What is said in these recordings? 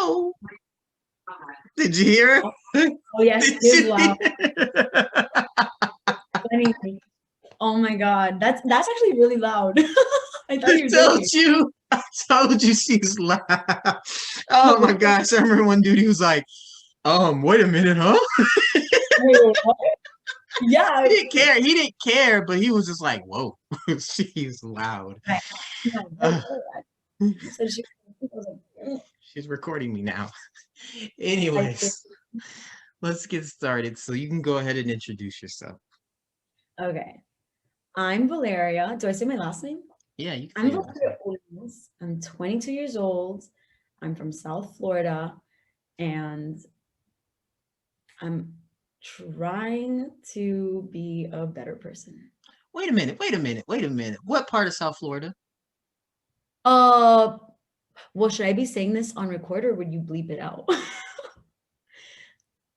whoa. Did you hear it? Oh yes, Did it is you loud. hear Funny. Oh my God, that's actually really loud. I thought I you were told joking. you. I told you she's loud. Oh my gosh. I remember one dude, he was like, wait a minute, huh? Wait, what? Yeah. He didn't care. He didn't care, but he was just like, whoa, she's loud. Right. Yeah, Uh, you said she was like, she's recording me now. I see. Anyways, let's get started. So you can go ahead and introduce yourself. Okay. I'm Valeria. Do I say my last name? Yeah, you can say I'm your last name. Valeria Williams. I'm 22 years old. I'm from South Florida, and I'm trying to be a better person. Wait a minute. Wait a minute. Wait a minute. What part of South Florida? Uh, well, should I be saying this on record or would you bleep it out?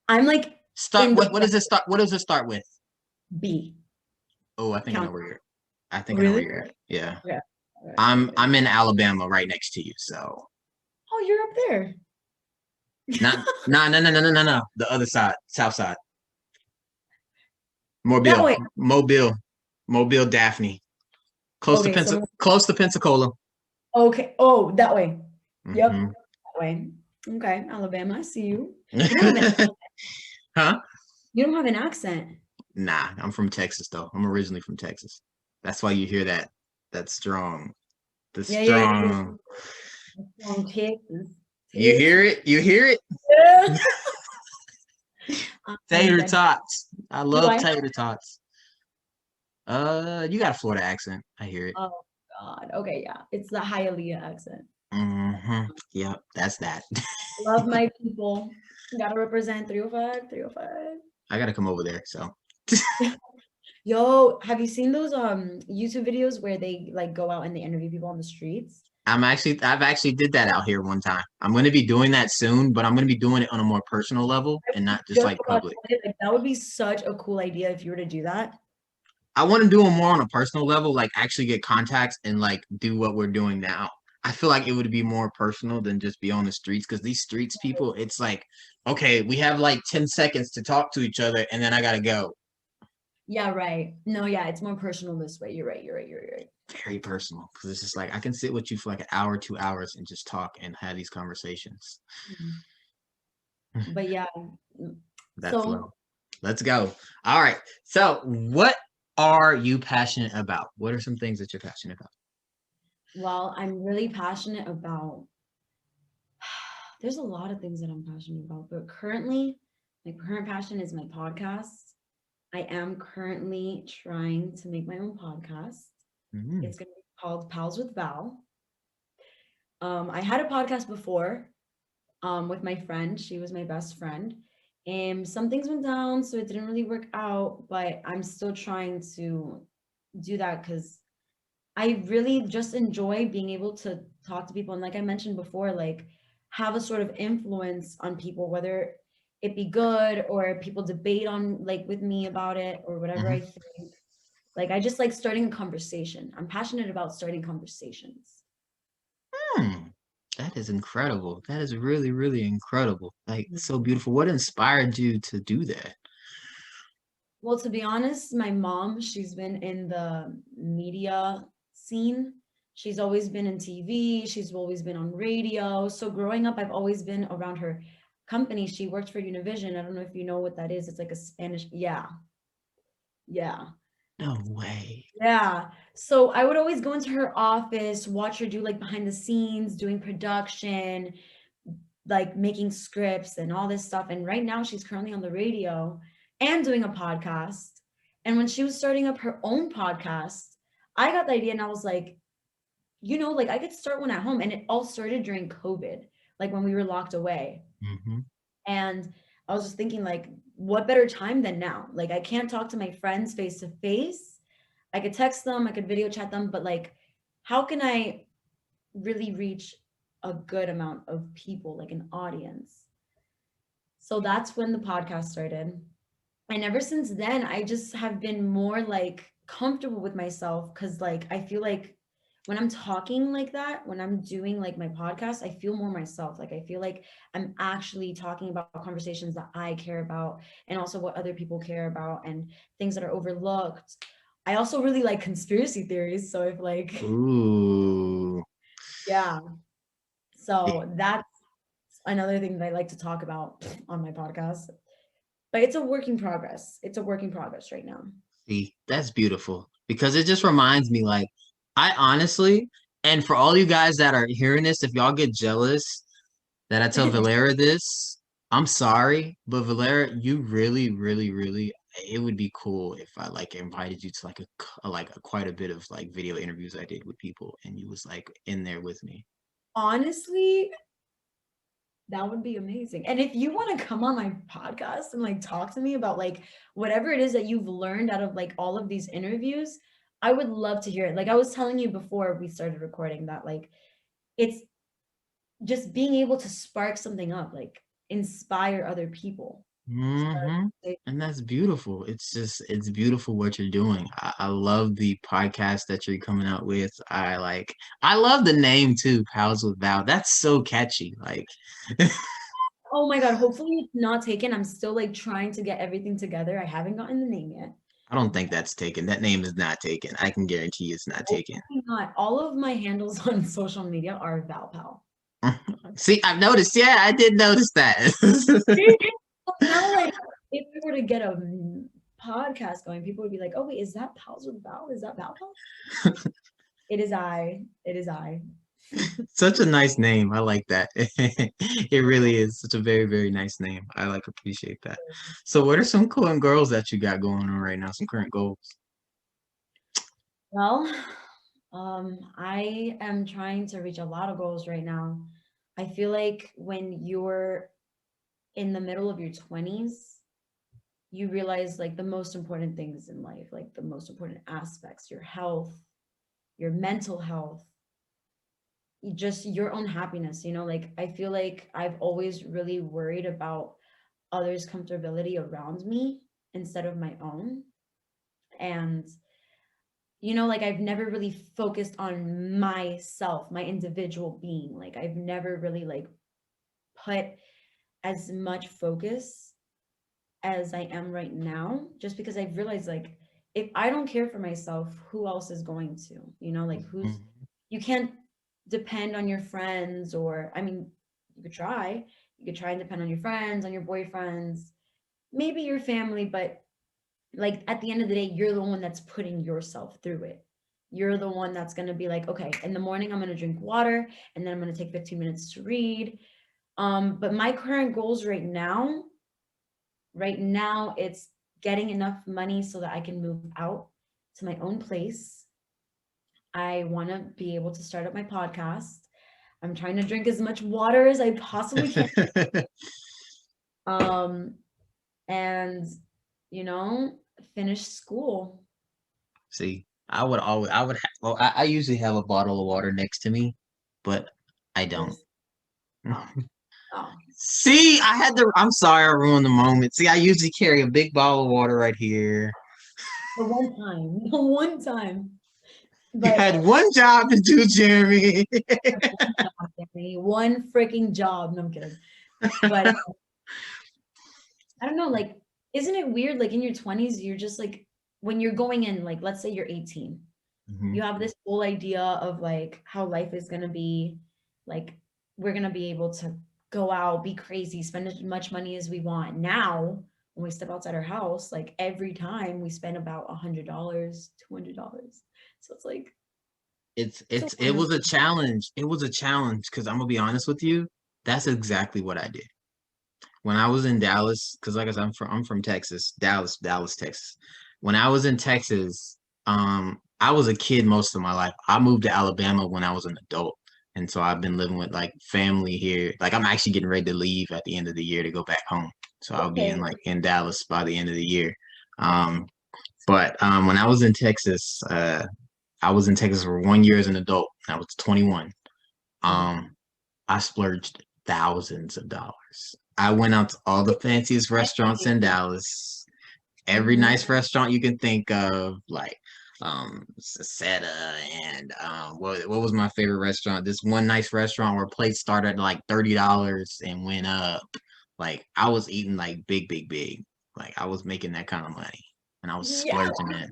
I'm like Start. in the What does it start? What does it start with? B Oh, I think I know count. where you're. I think I know where Really? you're at. Yeah. Yeah. Okay, okay. I'm in Alabama, right next to you. So Oh, you're up there. not. No. The other side, South side. That Mobile, way. Mobile, Mobile, Daphne. Okay, so Close to Pensacola. okay. Oh, that way. Yep, Hmm. that way. Okay, Alabama, I see you. You don't have an Huh? you don't have an accent. Nah, I'm from Texas though. I'm originally from Texas. That's why you hear that strong, the Yeah, yeah, yeah. strong. From Texas. You hear Texas. it? You hear it? Yeah. I'm Tater dead. tots. I Do love I? tater tots. You got a Florida accent. I hear it. Oh God. Okay, yeah. It's the Hialeah accent. Mm-hmm. Yep, that's that. Love my people. Gotta represent 305, 305. I gotta come over there. So Yo, have you seen those YouTube videos where they like go out and they interview people on the streets? I've actually did that out here one time. I'm gonna be doing that soon, but I'm gonna be doing it on a more personal level and not just Just like about public. to say, like that would be such a cool idea if you were to do that. I want to do them more on a personal level, like actually get contacts and like do what we're doing now. I feel like it would be more personal than just be on the streets because these streets people, it's like, okay, we have like 10 seconds to talk to each other and then I gotta go. Yeah, right. No, yeah, it's more personal this way. You're right. You're right. You're right. Very personal because it's just like I can sit with you for like an hour, 2 hours and just talk and have these conversations. Mhm. But yeah, That so flow. Let's go. All right. So, what are you passionate about? What are some things that you're passionate about? well, I'm really passionate about there's a lot of things that I'm passionate about, but currently, my current passion is my podcast. I am currently trying to make my own podcast. Mm-hmm. It's going to be called Pals with Val. I had a podcast before with my friend. She was my best friend. And some things went down, so it didn't really work out, but I'm still trying to do that because I really just enjoy being able to talk to people. And like I mentioned before, like have a sort of influence on people, whether it be good or people debate on like with me about it or whatever I Mm-hmm. think. Like I just like starting a conversation. I'm passionate about starting conversations. Hmm. That is incredible. That is really, really incredible. Like Mhm. so beautiful. What inspired you to do that? Well, to be honest, my mom, she's been in the media scene. She's always been in TV, she's always been on radio. So growing up, I've always been around her company. She worked for Univision. I don't know if you know what that is. It's like a Spanish, yeah, yeah. No way. Yeah. So I would always go into her office, watch her do like behind the scenes, doing production, like making scripts and all this stuff. And right now she's currently on the radio and doing a podcast. And when she was starting up her own podcast, I got the idea and I was like, like I could start one at home. And it all started during COVID, like when we were locked away. Mm-hmm. And I was just thinking, like, what better time than now? Like, I can't talk to my friends face to face. I could text them, I could video chat them, but like, how can I really reach a good amount of people, like an audience? So that's when the podcast started. And ever since then, I just have been more like comfortable with myself because, like, I feel like when I'm talking like that, when I'm doing like my podcast, I feel more myself. Like I feel like I'm actually talking about conversations that I care about and also what other people care about and things that are overlooked. I also really like conspiracy theories. So if like, Ooh. yeah. Yeah. So that's another thing that I like to talk about on my podcast. But it's a work in progress. It's a work in progress right now. See, that's beautiful because it just reminds me, like, I honestly, and for all you guys that are hearing this, if y'all get jealous that I tell Valera this, I'm sorry, but Valera, you really, really, really, it would be cool if I like invited you to like quite a bit of like video interviews I did with people, and you was like in there with me. Honestly, that would be amazing. And if you want to come on my podcast and like talk to me about like whatever it is that you've learned out of like all of these interviews, I would love to hear it. Like I was telling you before we started recording that like it's just being able to spark something up, like inspire other people. Hmm. And that's beautiful. It's just, it's beautiful what you're doing. I love the podcast that you're coming out with. I love the name too, Pals with Val. That's so catchy. Like, Oh my God, hopefully it's not taken. I'm still like trying to get everything together. I haven't gotten the name yet. I don't think that's taken. That name is not taken. I can guarantee it's not taken. Hopefully not. All of my handles on social media are Valpal. See, I've noticed. Yeah, I did notice that. Now, like, if we were to get a podcast going, people would be like, "Oh wait, is that Pals with Val? Is that Val Pal?" It is I. It is I. Such a nice name. I like that. It really is such a very, very nice name. I like appreciate that. So what are some current girls that you got going on right now? Some current goals? Well, I am trying to reach a lot of goals right now. I feel like when you're in the middle of your 20s, you realize like the most important things in life, like the most important aspects, your health, your mental health, just your own happiness, you know, like I feel like I've always really worried about others' comfortability around me instead of my own. And you know, like I've never really focused on myself, my individual being. Like I've never really like put as much focus as I am right now, just because I've realized like if I don't care for myself, who else is going to? You know, like who's Mhm. you can't depend on your friends or I mean, you could try. You could try and depend on your friends, on your boyfriends, maybe your family, but like at the end of the day, you're the one that's putting yourself through it. You're the one that's going to be like, okay, in the morning I'm going to drink water and then I'm going to take 15 minutes to read. But my current goals right now it's getting enough money so that I can move out to my own place. I want to be able to start up my podcast. I'm trying to drink as much water as I possibly can. Um, and you know, finish school. See, well, I usually have a bottle of water next to me, but I don't. This, oh, oh, See, I'm sorry I ruined the moment. See, I usually carry a big bottle of water right here. the one time, the one time. You But had one job to do, Jeremy. one freaking job. No, I'm kidding. But I don't know, like, isn't it weird? Like in your 20s, you're just like, when you're going in, like, let's say you're 18, Mhm. you have this whole idea of like how life is going to be. Like, we're going to be able to go out, be crazy, spend as much money as we want. Now, when we step outside our house, like every time we spend about $100, $200. So it's like, it's a It wonderful. was a challenge. It was a challenge because I'm gonna be honest with you. That's exactly what I did when I was in Dallas. Because like I said, I'm from Texas, Dallas, Texas. When I was in Texas, I was a kid most of my life. I moved to Alabama when I was an adult, and so I've been living with like family here. Like I'm actually getting ready to leave at the end of the year to go back home. So I'll be Okay. in Dallas by the end of the year. Um, but when I was in Texas for 1 year as an adult. I was 21. Oh, Um, I splurged thousands of dollars. I went out to all the fanciest restaurants in Dallas, every mm-hmm. nice restaurant you can think of, like Seta, and what was my favorite restaurant? This one nice restaurant where plates started at like $30 and went up. Like I was eating like big. Like I was making that kind of money and I was Yeah. splurging it.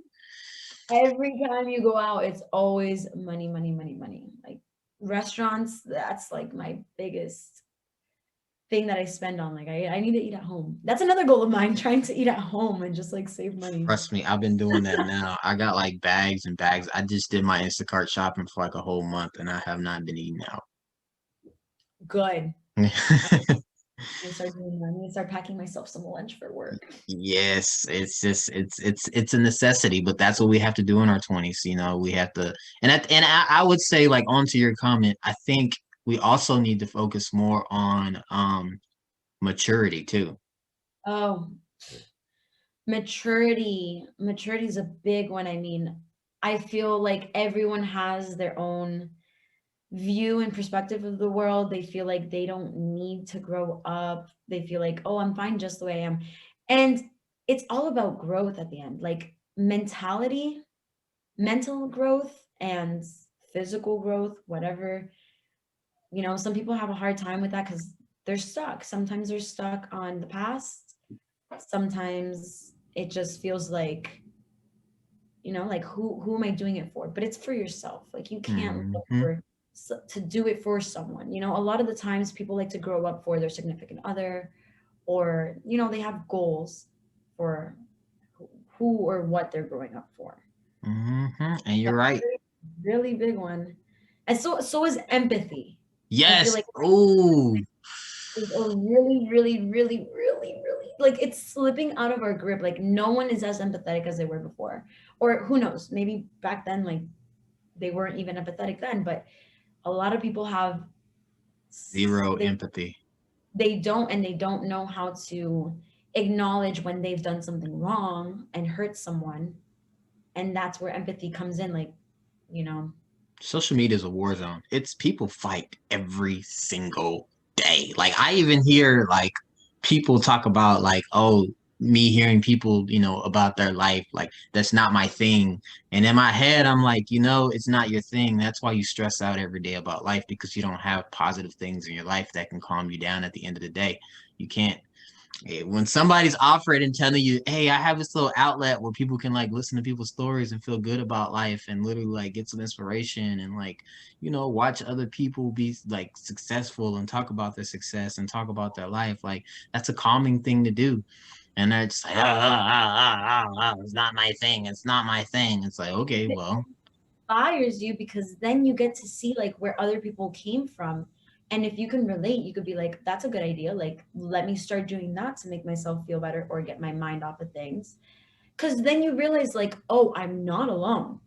Every time you go out, it's always money, money, money, money. Like restaurants, that's like my biggest thing that I spend on. Like I need to eat at home. That's another goal of mine, trying to eat at home and just like save money. Trust me, I've been doing that now. I got like bags and bags. I just did my Instacart shopping for like a whole month and I have not been eating out. Good. I start doing that. I need to start packing myself some lunch for work. Yes, it's just it's a necessity, but that's what we have to do in our 20s. We have to, and I would say, like, onto your comment, I think we also need to focus more on maturity too. Oh, maturity is a big one. I mean, I feel like everyone has their own view and perspective of the world. They feel like they don't need to grow up. They feel like, oh, I'm fine just the way I am. And it's all about growth at the end, like mentality, mental growth and physical growth, whatever. Some people have a hard time with that because they're stuck. Sometimes they're stuck on the past. Sometimes it just feels like, like who am I doing it for? But it's for yourself. Like you can't look Hmm. for to do it for someone. A lot of the times people like to grow up for their significant other, or they have goals for who or what they're growing up for. Hmm. And you're right. Really, really big one. And so is empathy. I feel Yes. like Oh, is a really, really, really, really, really like it's slipping out of our grip. Like no one is as empathetic as they were before. Or who knows, maybe back then, like they weren't even empathetic then, but a lot of people have zero they empathy. they don't know how to acknowledge when they've done something wrong and hurt someone. And that's where empathy comes in, like, you know, Social media is a war zone. It's people fight every single day. Like I even hear like people talk about like, oh, me hearing people, about their life, like that's not my thing. And in my head, I'm like, it's not your thing. That's why you stress out every day about life because you don't have positive things in your life that can calm you down at the end of the day. You can't. When somebody's offering and telling you, hey, I have this little outlet where people can like listen to people's stories and feel good about life and literally like get some inspiration and like, watch other people be like successful and talk about their success and talk about their life, like that's a calming thing to do. And they're just like, it's not my thing. It's not my thing. It's like, okay, it well, inspires you because then you get to see like where other people came from. And if you can relate, you could be like, that's a good idea. Like, let me start doing that to make myself feel better or get my mind off of things. Because then you realize, like, oh, I'm not alone.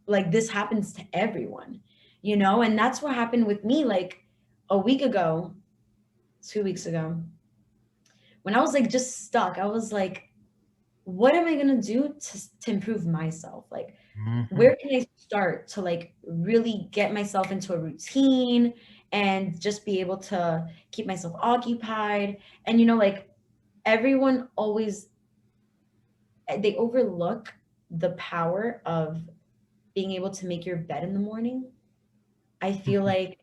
Like, this happens to everyone, And that's what happened with me like a week ago, 2 weeks ago, when I was like just stuck. I was like, what am I going to do to improve myself? Like, mhm, where can I start to like really get myself into a routine and just be able to keep myself occupied? And like everyone always they overlook the power of being able to make your bed in the morning. I feel mhm, like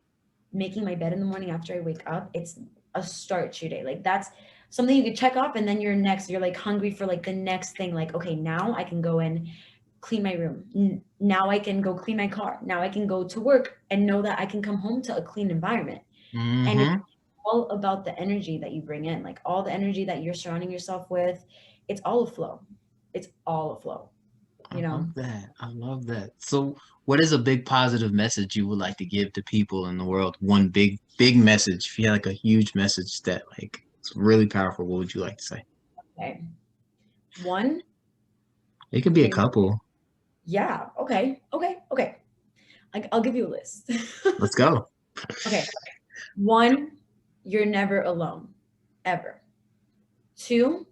making my bed in the morning after I wake up, it's a start to your day. Like that's something you could check off, and then you're like hungry for like the next thing. Like, okay, now I can go and clean my room. Now I can go clean my car. Now I can go to work and know that I can come home to a clean environment. And it's mhm. all about the energy that you bring in, like all the energy that you're surrounding yourself with. It's all a flow. It's all a flow, I you know? love that. I love that. So, what is a big positive message you would like to give to people in the world? One big message. If you had like a huge message that like it's really powerful, what would you like to say? Okay. One, It could be a you're, couple. yeah, okay, okay, okay. I'll give you a list. Let's go. Okay. One, you're never alone, ever. Two,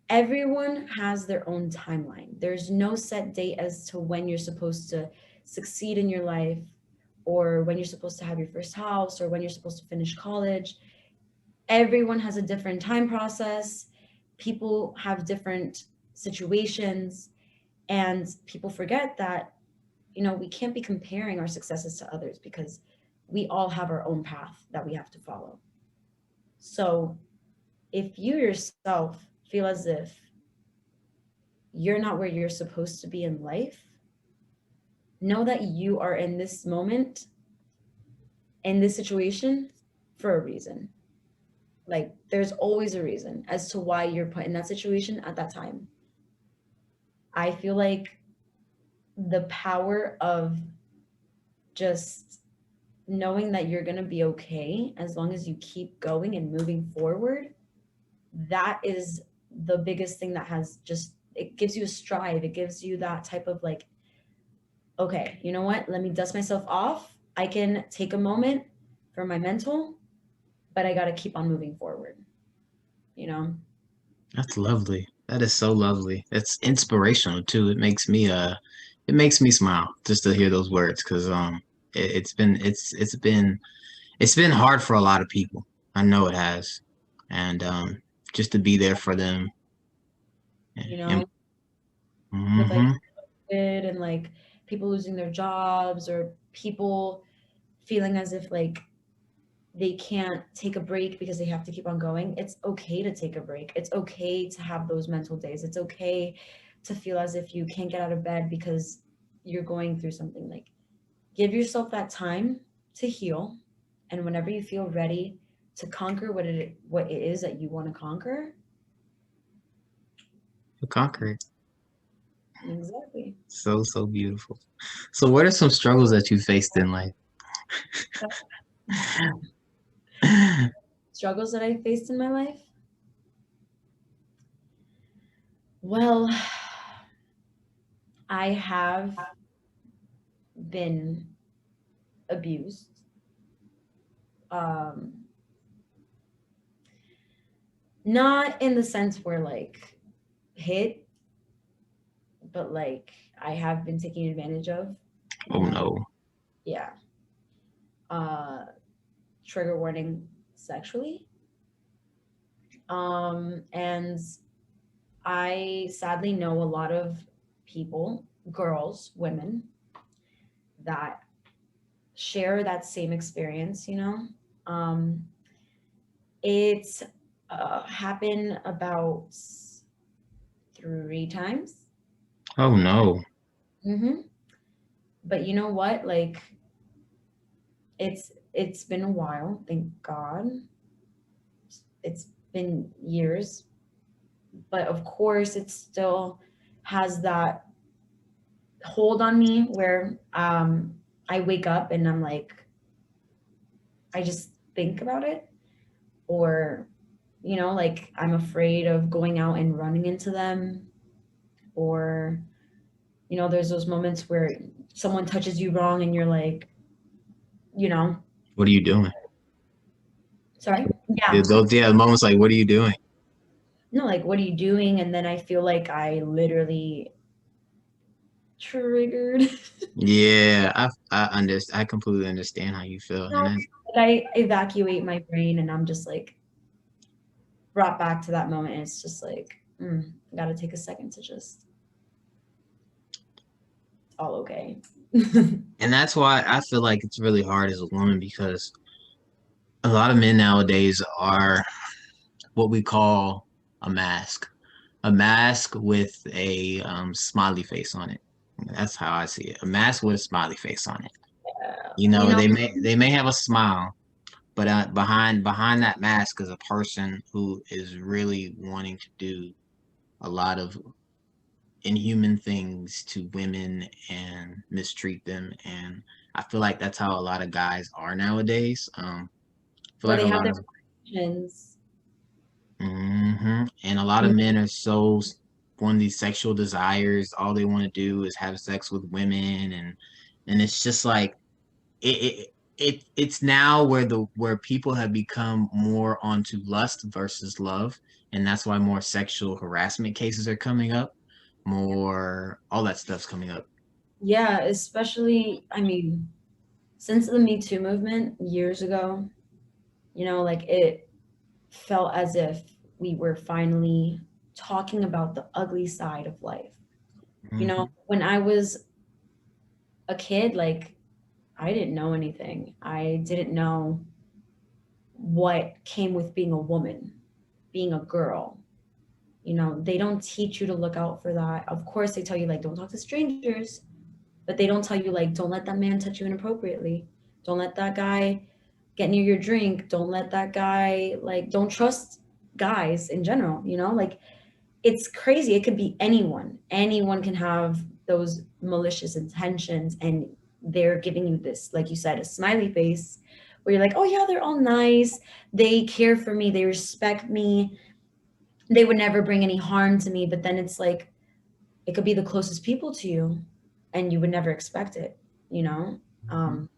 everyone has their own timeline. There's no set date as to when you're supposed to succeed in your life or when you're supposed to have your first house or when you're supposed to finish college. Everyone has a different time process. People have different situations. And people forget that, we can't be comparing our successes to others because we all have our own path that we have to follow. So if you yourself feel as if you're not where you're supposed to be in life, know that you are in this moment, in this situation, for a reason. Like, there's always a reason as to why you're put in that situation at that time. I feel like the power of just knowing that you're going to be okay as long as you keep going and moving forward, that is the biggest thing that has just, it gives you a strive. It gives you that type of like, okay, you know what? Let me dust myself off. I can take a moment for my mental, but I got to keep on moving forward, you know? That's lovely. That is so lovely. It's inspirational too. It makes me smile just to hear those words because it's been hard for a lot of people. I know it has. And just to be there for them You and know, with like hmm COVID and like people losing their jobs or people feeling as if like they can't take a break because they have to keep on going. It's okay to take a break. It's okay to have those mental days. It's okay to feel as if you can't get out of bed because you're going through something. Like, give yourself that time to heal, and whenever you feel ready to conquer what it is that you want to conquer. concrete. Exactly. So, so beautiful. So what are some struggles that you faced in life? Struggles that I faced in my life. Well, I have been abused. Um, Not in the sense where like hit, but like I have been taken advantage of, you Oh know? no. Yeah. Uh Trigger warning, sexually. And I sadly know a lot of people, girls, women, that share that same experience, you know? Um it's happened about 3 times. Oh no. Mm-hmm. But you know what? Like, it's been a while, thank God. It's been years, but of course it still has that hold on me where I wake up and I'm like, I just think about it, or like I'm afraid of going out and running into them, or there's those moments where someone touches you wrong and you're like, you know What are you doing? sorry, Yeah, yeah. those moments like what are you doing? No, like, what are you doing? And then I feel like I literally triggered. Yeah, I completely understand how you feel. And No, that's like, I evacuate my brain and I'm just like brought back to that moment. And it's just like, I gotta take a second to just, all okay. and that's why I feel like it's really hard as a woman because a lot of men nowadays are what we call a mask. A mask with a smiley face on it. That's how I see it. A mask with a smiley face on it. You you know, know, they may have a smile, but behind that mask is a person who is really wanting to do a lot of inhuman things to women and mistreat them. And I feel like that's how a lot of guys are nowadays. I feel where like they a have lot their of emotions. and a lot of Yeah, men are so one of these sexual desires. All they want to do is have sex with women, and it's just like it's now where people have become more onto lust versus love, and that's why more sexual harassment cases are coming up, more all that stuff's coming up. yeah, especially, I mean, since the Me Too movement years ago, like it felt as if we were finally talking about the ugly side of life. You know, Hmm. when I was a kid, like I didn't know anything. I didn't know what came with being a woman, being a girl. You know, they don't teach you to look out for that. Of course, they tell you, like, don't talk to strangers, but they don't tell you, like, don't let that man touch you inappropriately. Don't let that guy get near your drink. Don't let that guy, like, don't trust guys in general, you know? Like, it's crazy. It could be anyone. Anyone can have those malicious intentions, and they're giving you this, like you said, a smiley face where you're like, oh, yeah, they're all nice. They care for me. They respect me. They would never bring any harm to me. But then it's like, it could be the closest people to you, and you would never expect it, you know? Hmm. Um,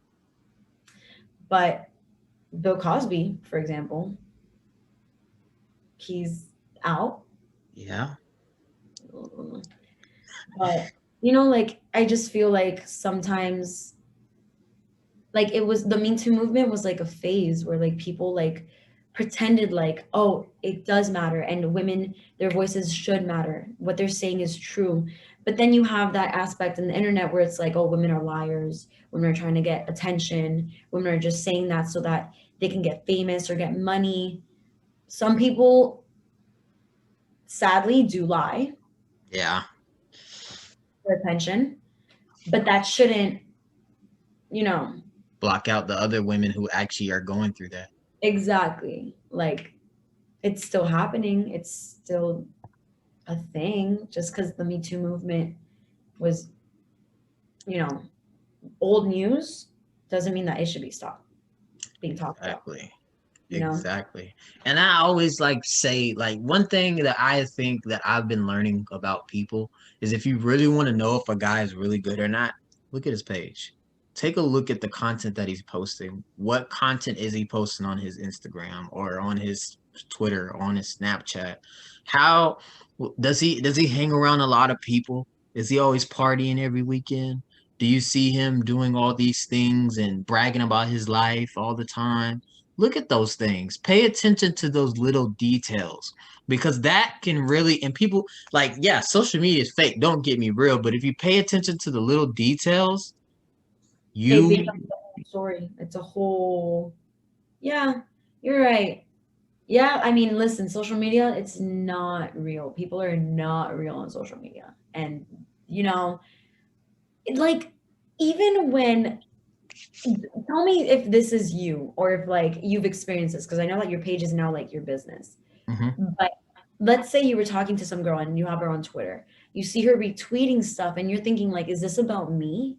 but Bill Cosby, for example, he's out. Yeah. But, you know, like, I just feel like sometimes, like, it was the Me Too movement was like a phase where like people like pretended like, oh, it does matter, and women, their voices should matter. What they're saying is true. But then you have that aspect in the internet where it's like, oh, women are liars, women are trying to get attention, women are just saying that so that they can get famous or get money. Some people sadly do lie Yeah. for attention, but that shouldn't, you know, Block out the other women who actually are going through that. exactly. Like, it's still happening. It's still a thing. Just because the Me Too movement was, you know, old news doesn't mean that it should be stopped being talked about, Exactly. you know? Exactly. And I always like say like one thing that I think that I've been learning about people is if you really want to know if a guy is really good or not, look at his page. Take a look at the content that he's posting. What content is he posting on his Instagram or on his Twitter, or on his Snapchat? How does he hang around a lot of people? Is he always partying every weekend? Do you see him doing all these things and bragging about his life all the time? Look at those things. Pay attention to those little details because that can really, and people like, yeah, social media is fake. Don't get me real, but if you pay attention to the little details, It you becomes a whole story. It's a whole, yeah, you're right. Yeah, I mean, listen, social media, it's not real. People are not real on social media. And, you know, like, even when, tell me if this is you or if like you've experienced this, because I know that your page is now like your business. Mhm. But let's say you were talking to some girl and you have her on Twitter. You see her retweeting stuff and you're thinking like, is this about me?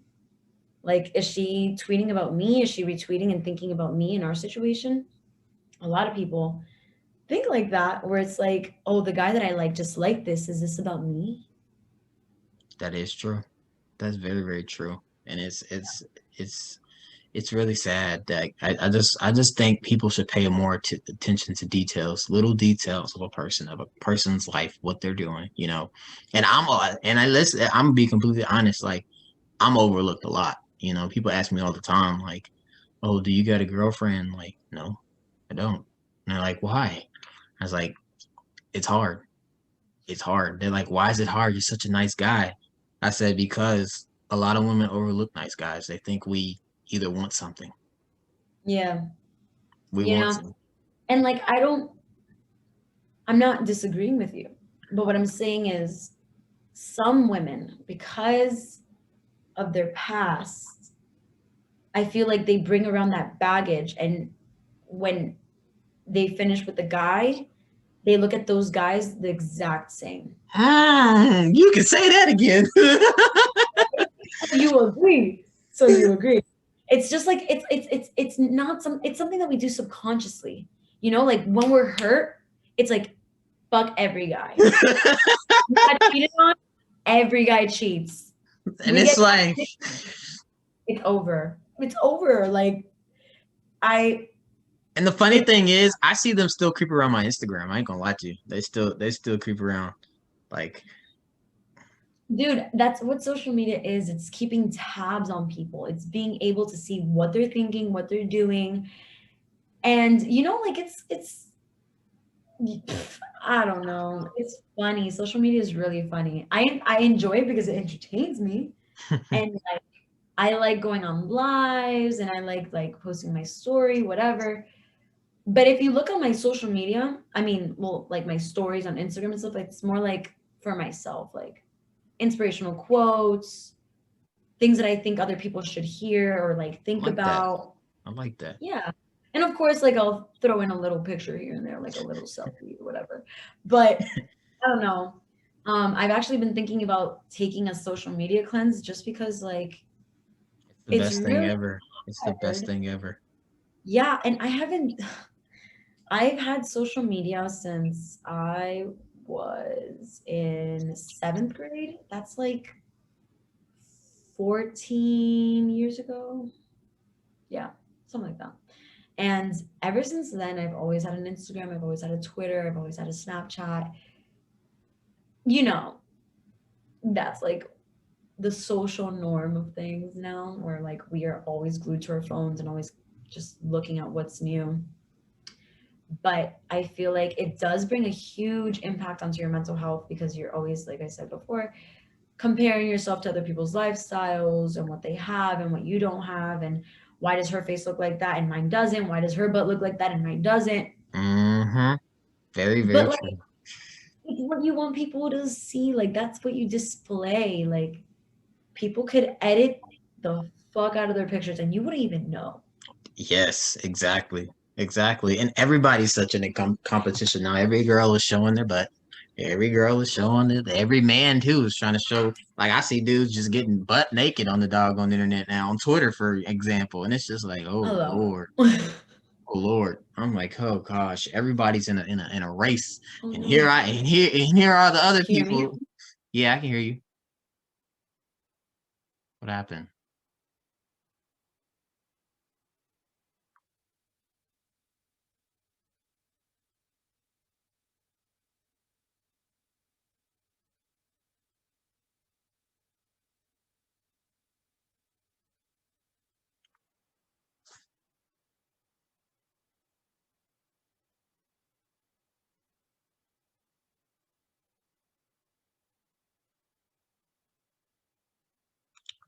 Like, is she tweeting about me? Is she retweeting and thinking about me in our situation? A lot of people think like that, where it's like, oh, the guy that I like just like this. Is this about me? That is true. That's very, very true. And it's it's really sad that I just think people should pay more attention to details, little details of a person's life, what they're doing, you know. And and I listen. I'm gonna be completely honest. Like I'm overlooked a lot. You know, people ask me all the time, like, "Oh, do you got a girlfriend?" Like, no, I don't. And they're like, "Why?" I was like, "It's hard. It's hard." They're like, "Why is it hard? You're such a nice guy." I said, "Because a lot of women overlook nice guys. They think we either want something. Yeah, We you want know, something." and like, I'm not disagreeing with you, but what I'm saying is some women, because of their past, I feel like they bring around that baggage. And when they finish with the guy, they look at those guys the exact same. You can say that again. You agree. So you agree. It's just like it's not some it's something that we do subconsciously. You know, like when we're hurt, it's like fuck every guy. We got cheated on, every guy cheats. And We it's get like, it's over. It's over. Like I and the funny it's thing is, I see them still creep around my Instagram. I ain't gonna lie to you. They still creep around. Like, dude, that's what social media is. It's keeping tabs on people. It's being able to see what they're thinking, what they're doing. And you know, like it's I don't know. It's funny. Social media is really funny. I enjoy it because it entertains me, and like I like going on lives, and I like posting my story, whatever. But if you look on my social media, I mean, well, like my stories on Instagram and stuff, it's more like for myself, like inspirational quotes, things that I think other people should hear or like I think like that. about. I like that. Yeah. And of course, like I'll throw in a little picture here and there, like a little selfie or whatever. But I don't know. I've actually been thinking about taking a social media cleanse just because like It's the it's best thing really ever. It's the best hard. thing ever. Yeah, and I haven't I've had social media since I was in seventh grade. That's like 14 years ago. Yeah, something like that. And ever since then, I've always had an Instagram, I've always had a Twitter, I've always had a Snapchat. You know, that's like the social norm of things now, where like we are always glued to our phones and always just looking at what's new. But I feel like it does bring a huge impact onto your mental health because you're always, like I said before, comparing yourself to other people's lifestyles and what they have and what you don't have. And why does her face look like that and mine doesn't? Why does her butt look like that and mine doesn't? Mm-hmm. Very, But very like, true. it's what you want people to see. Like, that's what you display. Like, people could edit the fuck out of their pictures and you wouldn't even know. Yes, exactly. Exactly. And everybody's such in a competition now. Every girl is showing their butt. Every girl is showing it. Every man too is trying to show. Like I see dudes just getting butt naked on the doggone internet now, on Twitter, for example. And it's just like, oh Hello. Lord, oh Lord. I'm like, oh gosh, everybody's in a race. Oh And no. here are the other Can you hear me? people. Yeah, I can hear you. What happened?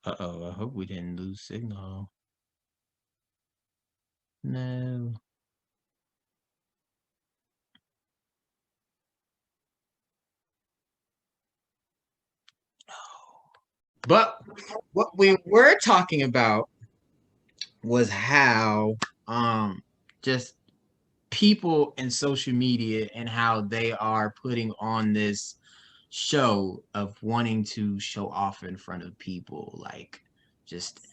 Uh-oh, I hope we didn't lose signal. No. But what we were talking about was how just people in social media and how they are putting on this show of wanting to show off in front of people. Like, just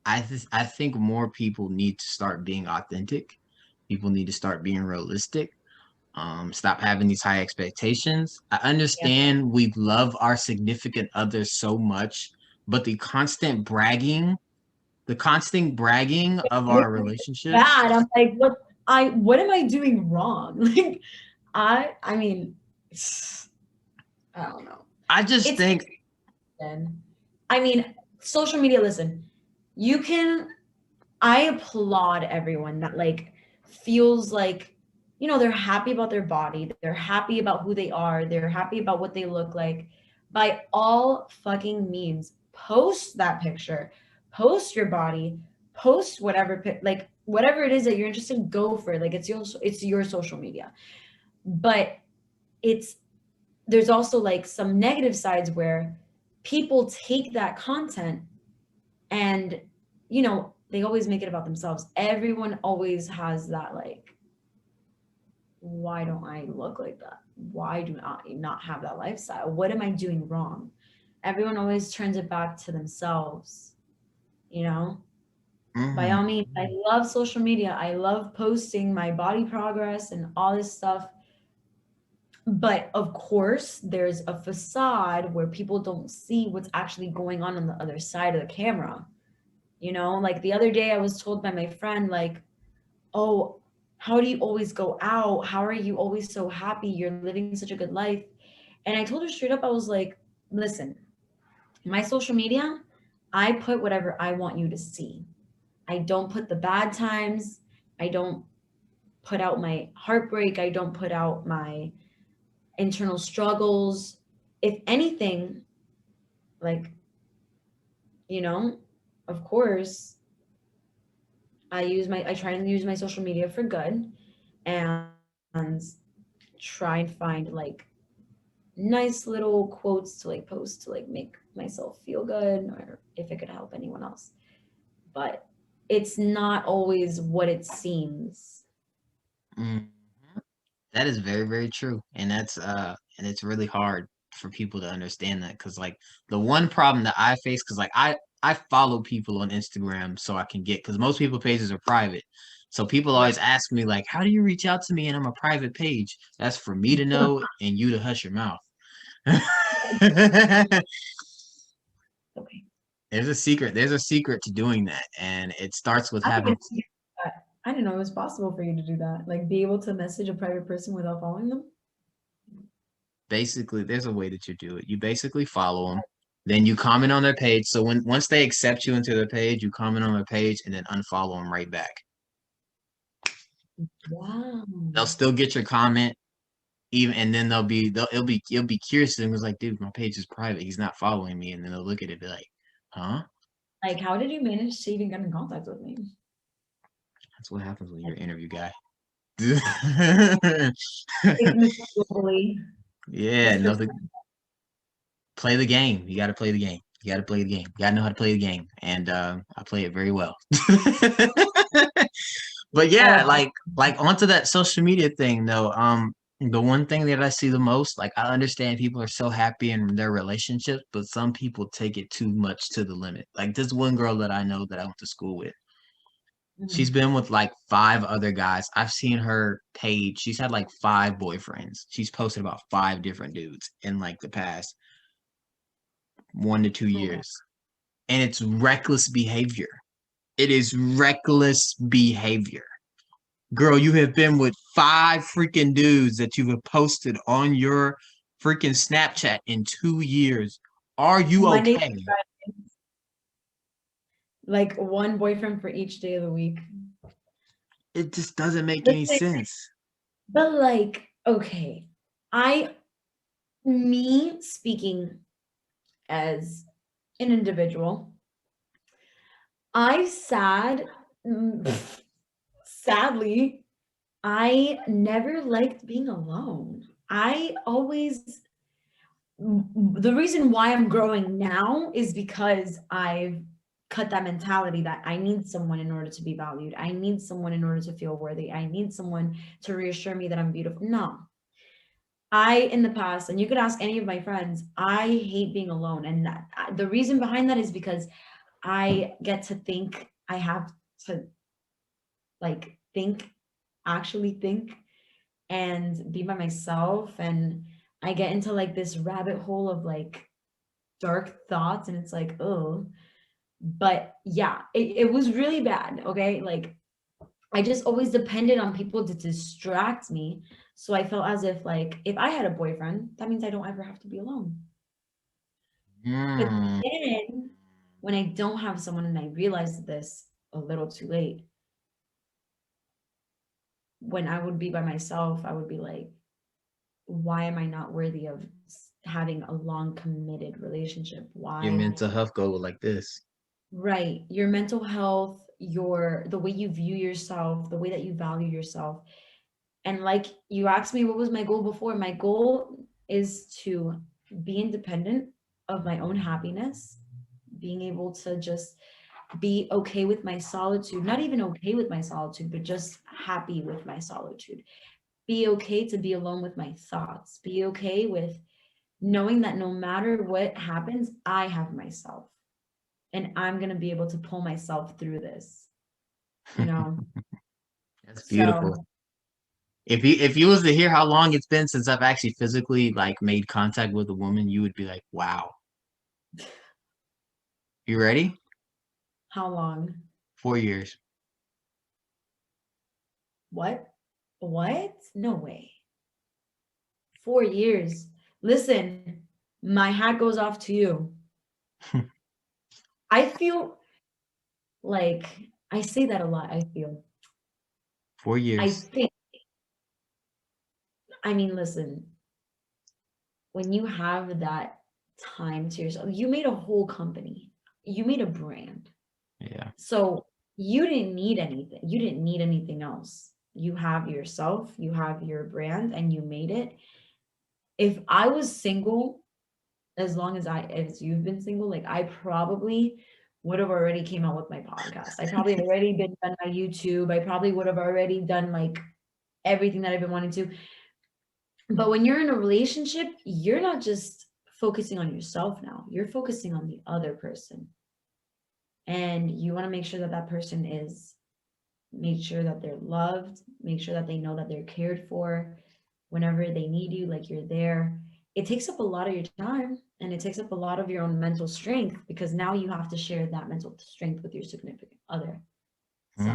I think more people need to start being authentic. People need to start being realistic. Stop having these high expectations. I Yeah. understand we love our significant others so much, but the constant bragging of Makes our me relationships. bad. I'm like, what am I doing wrong? Like I mean, I don't know. I just It's think, then. I mean, social media, listen, you can I applaud everyone that like feels like they're happy about their body, they're happy about who they are, they're happy about what they look like. By all fucking means, post that picture, post your body, post whatever like whatever it is that you're interested in, go for it. Like it's your social media. But it's there's also like some negative sides where people take that content and they always make it about themselves. Everyone always has that like, why don't I look like that? Why do I not have that lifestyle? What am I doing wrong? Everyone always turns it back to themselves, you know? By mm, all means, I love social media. I love posting my body progress and all this stuff. But of course, there's a facade where people don't see what's actually going on the other side of the camera. Like the other day I was told by my friend, like, oh, how do you always go out? How are you always so happy? You're living such a good life. And I told her straight up, I was like, listen, my social media, I put whatever I want you to see. I don't put the bad times. I don't put out my heartbreak. I don't put out my internal struggles. If anything, like, you know, of course, I try and use my social media for good and try and find like nice little quotes to like post to like make myself feel good or if it could help anyone else. But it's not always what it seems. Mhm. That is very, very true. And it's really hard for people to understand that because like the one problem that I face, because like I follow people on Instagram so I can get because most people pages are private. So people Right. always ask me like, how do you reach out to me and I'm a private page? That's for me to know and you to hush your mouth. Okay. There's a secret to doing that. And it starts with I having didn't know that. I didn't know it was possible for you to do that. Like be able to message a private person without following them. basically there's a way that you do it. You basically follow them, then you comment on their page. So when once they accept you into their page, you comment on their page and then unfollow them right back. Wow. They'll still get your comment, even and then it'll be curious to them. It's like, dude, my page is private. He's not following me, and then they'll look at it and be like, huh? Like how did you manage to even get in contact with me? That's what happens when you're Like, an interview guy. Mr. Bully, Yeah, Mr. no, play the game. You got to play the game. You got to play the game. You got to know how to play the game, and I play it very well. But yeah, Oh, like onto that social media thing though. The one thing that I see the most, like I understand people are so happy in their relationships, but some people take it too much to the limit. Like this one girl that I know that I went to school with. She's mhm. been with like five other guys. I've seen her page. She's had like five boyfriends. She's posted about five different dudes in like the past 1 to 2 years. And it's reckless behavior. It is reckless behavior. Girl, you have been with five freaking dudes that you have posted on your freaking Snapchat in 2 years. Are you Monday, okay? like one boyfriend for each day of the week. It just doesn't make any Listen, sense. but like, okay, I, me speaking as an individual, I sadly, I never liked being alone. I always, the reason why I'm growing now is because I've cut that mentality that I need someone in order to be valued. I need someone in order to feel worthy. I need someone to reassure me that I'm beautiful. No, in the past, and you could ask any of my friends, I hate being alone. And the reason behind that is because I get to think, I have to like think, actually think, and be by myself. And I get into like this rabbit hole of like dark thoughts, and it's like, oh, but yeah, it was really bad. Okay. Like, I just always depended on people to distract me. So I felt as if like if I had a boyfriend, that means I don't ever have to be alone. But Mm. then when I don't have someone and I realized this a little too late, when I would be by myself, I would be like, why am I not worthy of having a long committed relationship? Your Why? mental health go like this. Right. Your mental health, your the way you view yourself, the way that you value yourself. And like you asked me what was my goal before, my goal is to be independent of my own happiness, being able to just be okay with my solitude, not even okay with my solitude, but just happy with my solitude. Be okay to be alone with my thoughts. Be okay with knowing that no matter what happens, I have myself and I'm going to be able to pull myself through this, you know? That's beautiful. So, If you was to hear how long it's been since I've actually physically like made contact with a woman, you would be like, wow. You ready? how long? 4 years. What? What? No way. 4 years. Listen, my hat goes off to you. I feel like I say that a lot. I feel 4 I years. think, I mean, listen, when you have that time to yourself, you made a whole company, you made a brand. Yeah. So you didn't need anything. You didn't need anything else. You have yourself, you have your brand, and you made it. If I was single, as long as you've been single, like I probably would have already came out with my podcast. I probably already been done my YouTube. I probably would have already done like everything that I've been wanting to. But when you're in a relationship, you're not just focusing on yourself now. You're focusing on the other person. And you want to make sure that that person is make sure that they're loved, make sure that they know that they're cared for whenever they need you, like you're there. It takes up a lot of your time and it takes up a lot of your own mental strength because now you have to share that mental strength with your significant other. So,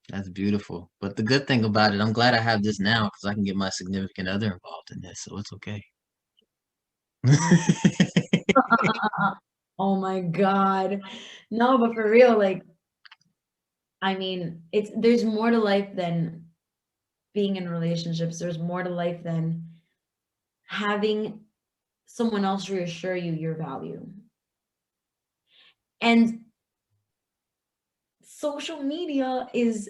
That's beautiful. But the good thing about it, I'm glad I have this now because I can get my significant other involved in this, so it's okay. mm. Oh my God. No, but for real, like, I mean, it's there's more to life than being in relationships. There's more to life than having someone else reassure you your value. And social media is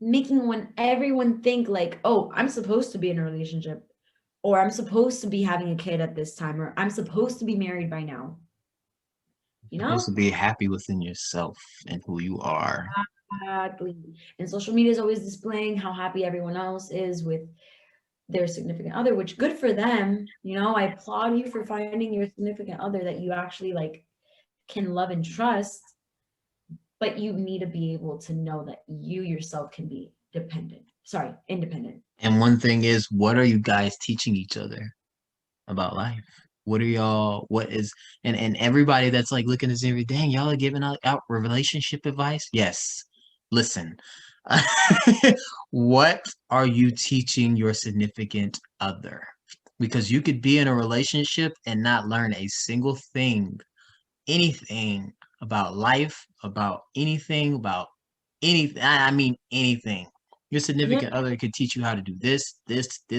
making when everyone think like, oh, I'm supposed to be in a relationship, or I'm supposed to be having a kid at this time, or I'm supposed to be married by now. You Supposed know? to be happy within yourself and who you are. Exactly. And social media is always displaying how happy everyone else is with their significant other, which good for them. You know, I applaud you for finding your significant other that you actually like can love and trust, but you need to be able to know that you yourself can be independent. And one thing is, what are you guys teaching each other about life? What are y'all, what is, and everybody that's like looking at this every dang, y'all are giving out relationship advice? Yes. Listen, what are you teaching your significant other? Because you could be in a relationship and not learn a single thing, anything about life, about anything. I mean, anything. Your Yeah, significant other could teach you how to do this, and this, right.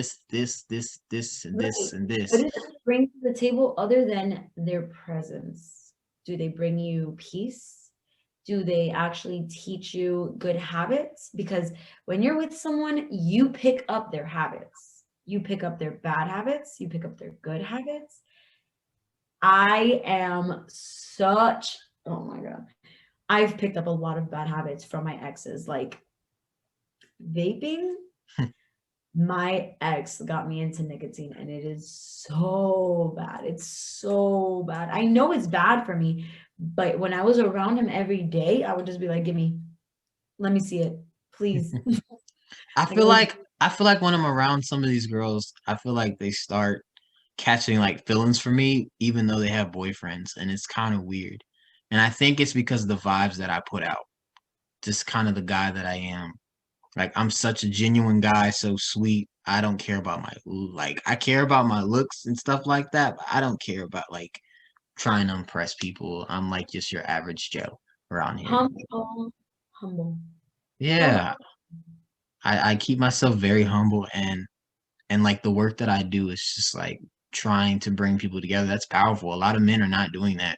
and What this. do they bring to the table other than their presence? Do they bring you peace? Do they actually teach you good habits? Because when you're with someone, you pick up their habits. You pick up their bad habits, you pick up their good habits. I am such, oh my God. I've picked up a lot of bad habits from my exes, like vaping. My ex got me into nicotine and it is so bad. It's so bad. I know it's bad for me, but when I was around him every day, I would just be like, give me, let me see it, please. I Like feel it was like I feel like when I'm around some of these girls, I feel like they start catching like feelings for me, even though they have boyfriends, and it's kind of weird. And I think it's because of the vibes that I put out, just kind of the guy that I am. Like I'm such a genuine guy, so sweet. I don't care about my like I care about my looks and stuff like that, but I don't care about like trying to impress people. I'm like just your average Joe around here. humble, humble. So Yeah, I keep myself very humble and like the work that I do is just like trying to bring people together. That's powerful. A lot of men are not doing that.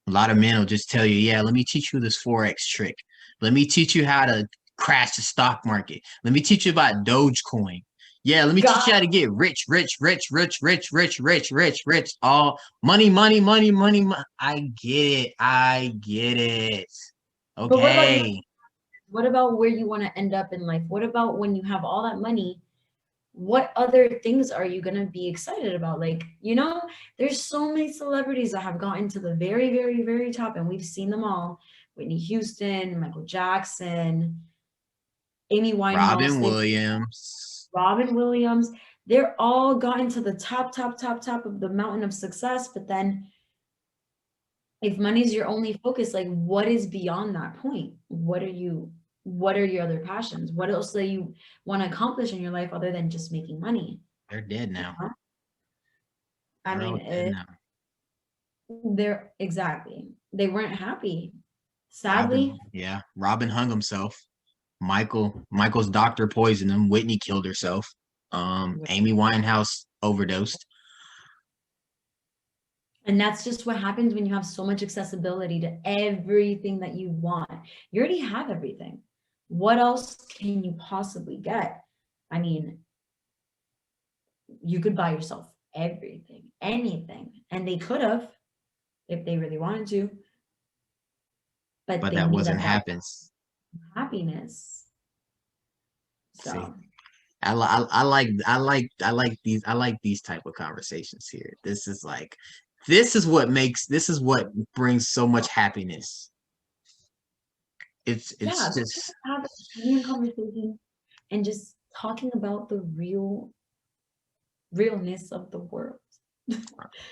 A lot of men will just tell you, yeah, let me teach you this Forex trick. Let me teach you how to crash the stock market. Let me teach you about Dogecoin. Yeah, let me teach God, you how to get rich, rich, rich, rich, rich, rich, rich, rich, rich. All money, money, money, money, money. I get it. I get it. but what about you? Okay. What about where you want to end up in life? What about when you have all that money? What other things are you going to be excited about? Like, you know, there's so many celebrities that have gotten to the very, very, very top, and we've seen them all. Whitney Houston, Michael Jackson, Amy Winehouse, Robin Williams. Robin Williams. They're all gotten to the top, top, top, top of the mountain of success. But then if money's your only focus, like what is beyond that point? What are your other passions? What else do you want to accomplish in your life other than just making money? They're dead You now. know? I They're mean, all dead now. they're exactly. They weren't happy. Robin, Sadly, yeah. Robin hung himself. Michael's doctor poisoned him. Whitney killed herself. Amy Winehouse overdosed. And that's just what happens when you have so much accessibility to everything that you want. You already have everything. What else can you possibly get? I mean, you could buy yourself everything, anything, and they could have if they really wanted to, but But they that knew wasn't that that happens. was happiness. See, So, I like these type of conversations here. This is what brings so much happiness. It's yeah, just have a genuine conversation and just talking about the realness of the world.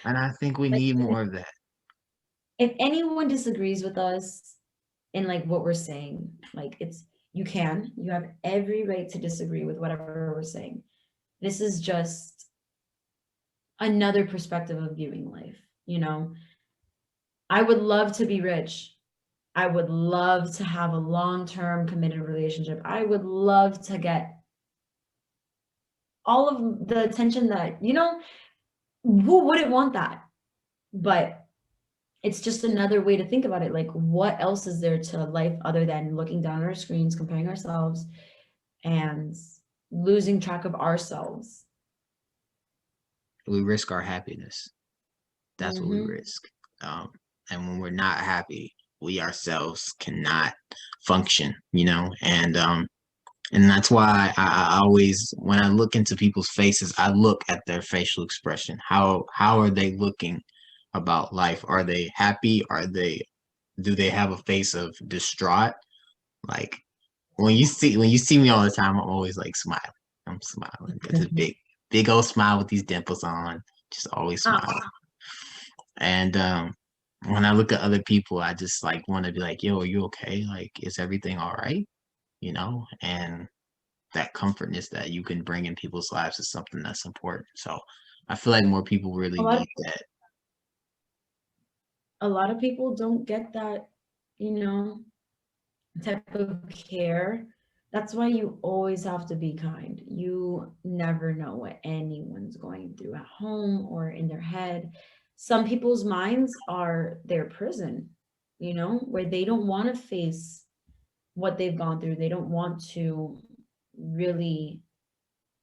and I think we Like, need more of that. if anyone disagrees with us in like what we're saying, like you have every right to disagree with whatever we're saying. This is just another perspective of viewing life, you know. I would love to be rich. I would love to have a long-term committed relationship. I would love to get all of the attention that, who wouldn't want that? But it's just another way to think about it. Like, what else is there to life other than looking down at our screens, comparing ourselves, and losing track of ourselves? We risk our happiness. That's what we Mm-hmm. risk. Um, and when we're not happy, we ourselves cannot function, and that's why I always, when I look into people's faces, I look at their facial expression. How are they looking about life? Are they happy? Do they have a face of distraught? Like when you see me all the time, I'm always like smiling. I'm smiling. Got this big old smile with these dimples on, just always smiling. Ah, And when I look at other people, I just like want to be like, yo, are you okay? Like, is everything all right? And that comfortness that you can bring in people's lives is something that's important. So I feel like more people a really lot of need that. a lot of people don't get that, you know, type of care. That's why you always have to be kind. You never know what anyone's going through at home or in their head. Some people's minds are their prison, where they don't want to face what they've gone through. They don't want to really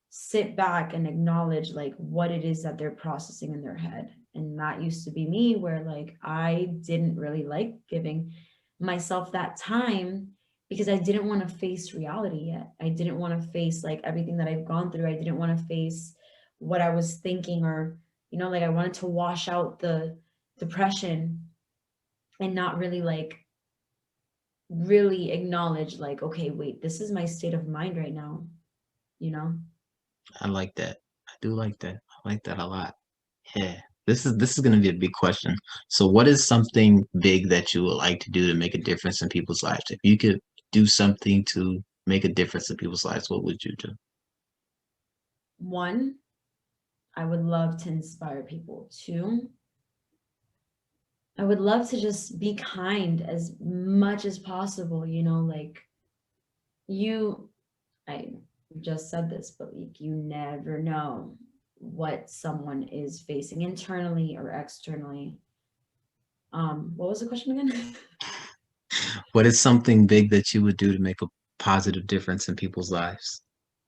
sit back and acknowledge like what it is that they're processing in their head. And that used to be me, where like I didn't really like giving myself that time because I didn't want to face reality yet. I didn't want to face like everything that I've gone through. I didn't want to face what I was thinking, or like I wanted to wash out the depression and not really like really acknowledge like, okay, wait, this is my state of mind right now, you know? I like that. I do like that. I like that a lot. Yeah. This is gonna be a big question. So what is something big that you would like to do to make a difference in people's lives? If you could do something to make a difference in people's lives, what would you do? One, I would love to inspire people. Two, I would love to just be kind as much as possible, like you, I just said this, but like you never know what someone is facing internally or externally. What was the question again? What is something big that you would do to make a positive difference in people's lives?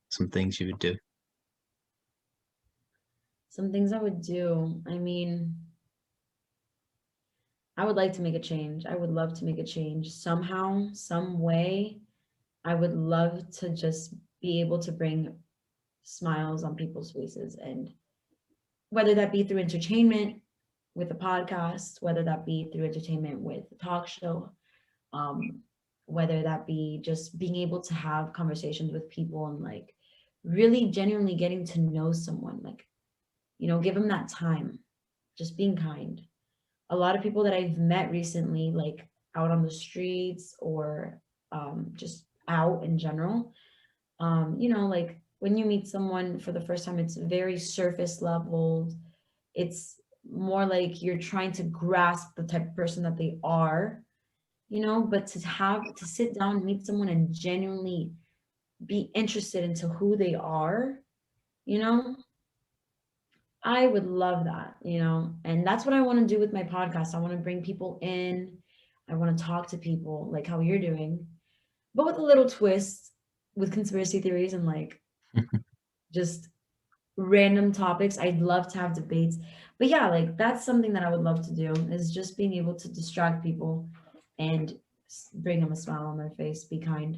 Some things you would do. Some things I would do. I mean, I would like to make a change. I would love to make a change somehow, some way. I would love to just be able to bring smiles on people's faces, and whether that be through entertainment with a podcast, whether that be through entertainment with a talk show, um, whether that be just being able to have conversations with people and like really genuinely getting to know someone, like, give them that time, just being kind. A lot of people that I've met recently, like out on the streets or just out in general, like when you meet someone for the first time, it's very surface leveled. It's more like you're trying to grasp the type of person that they are. but to sit down and meet someone and genuinely be interested into who they are, you know, I would love that. And that's what I want to do with my podcast. I want to bring people in. I want to talk to people like how you're doing, but with a little twist with conspiracy theories and like just random topics. I'd love to have debates. But yeah, like that's something that I would love to do is just being able to distract people and bring them a smile on their face, be kind.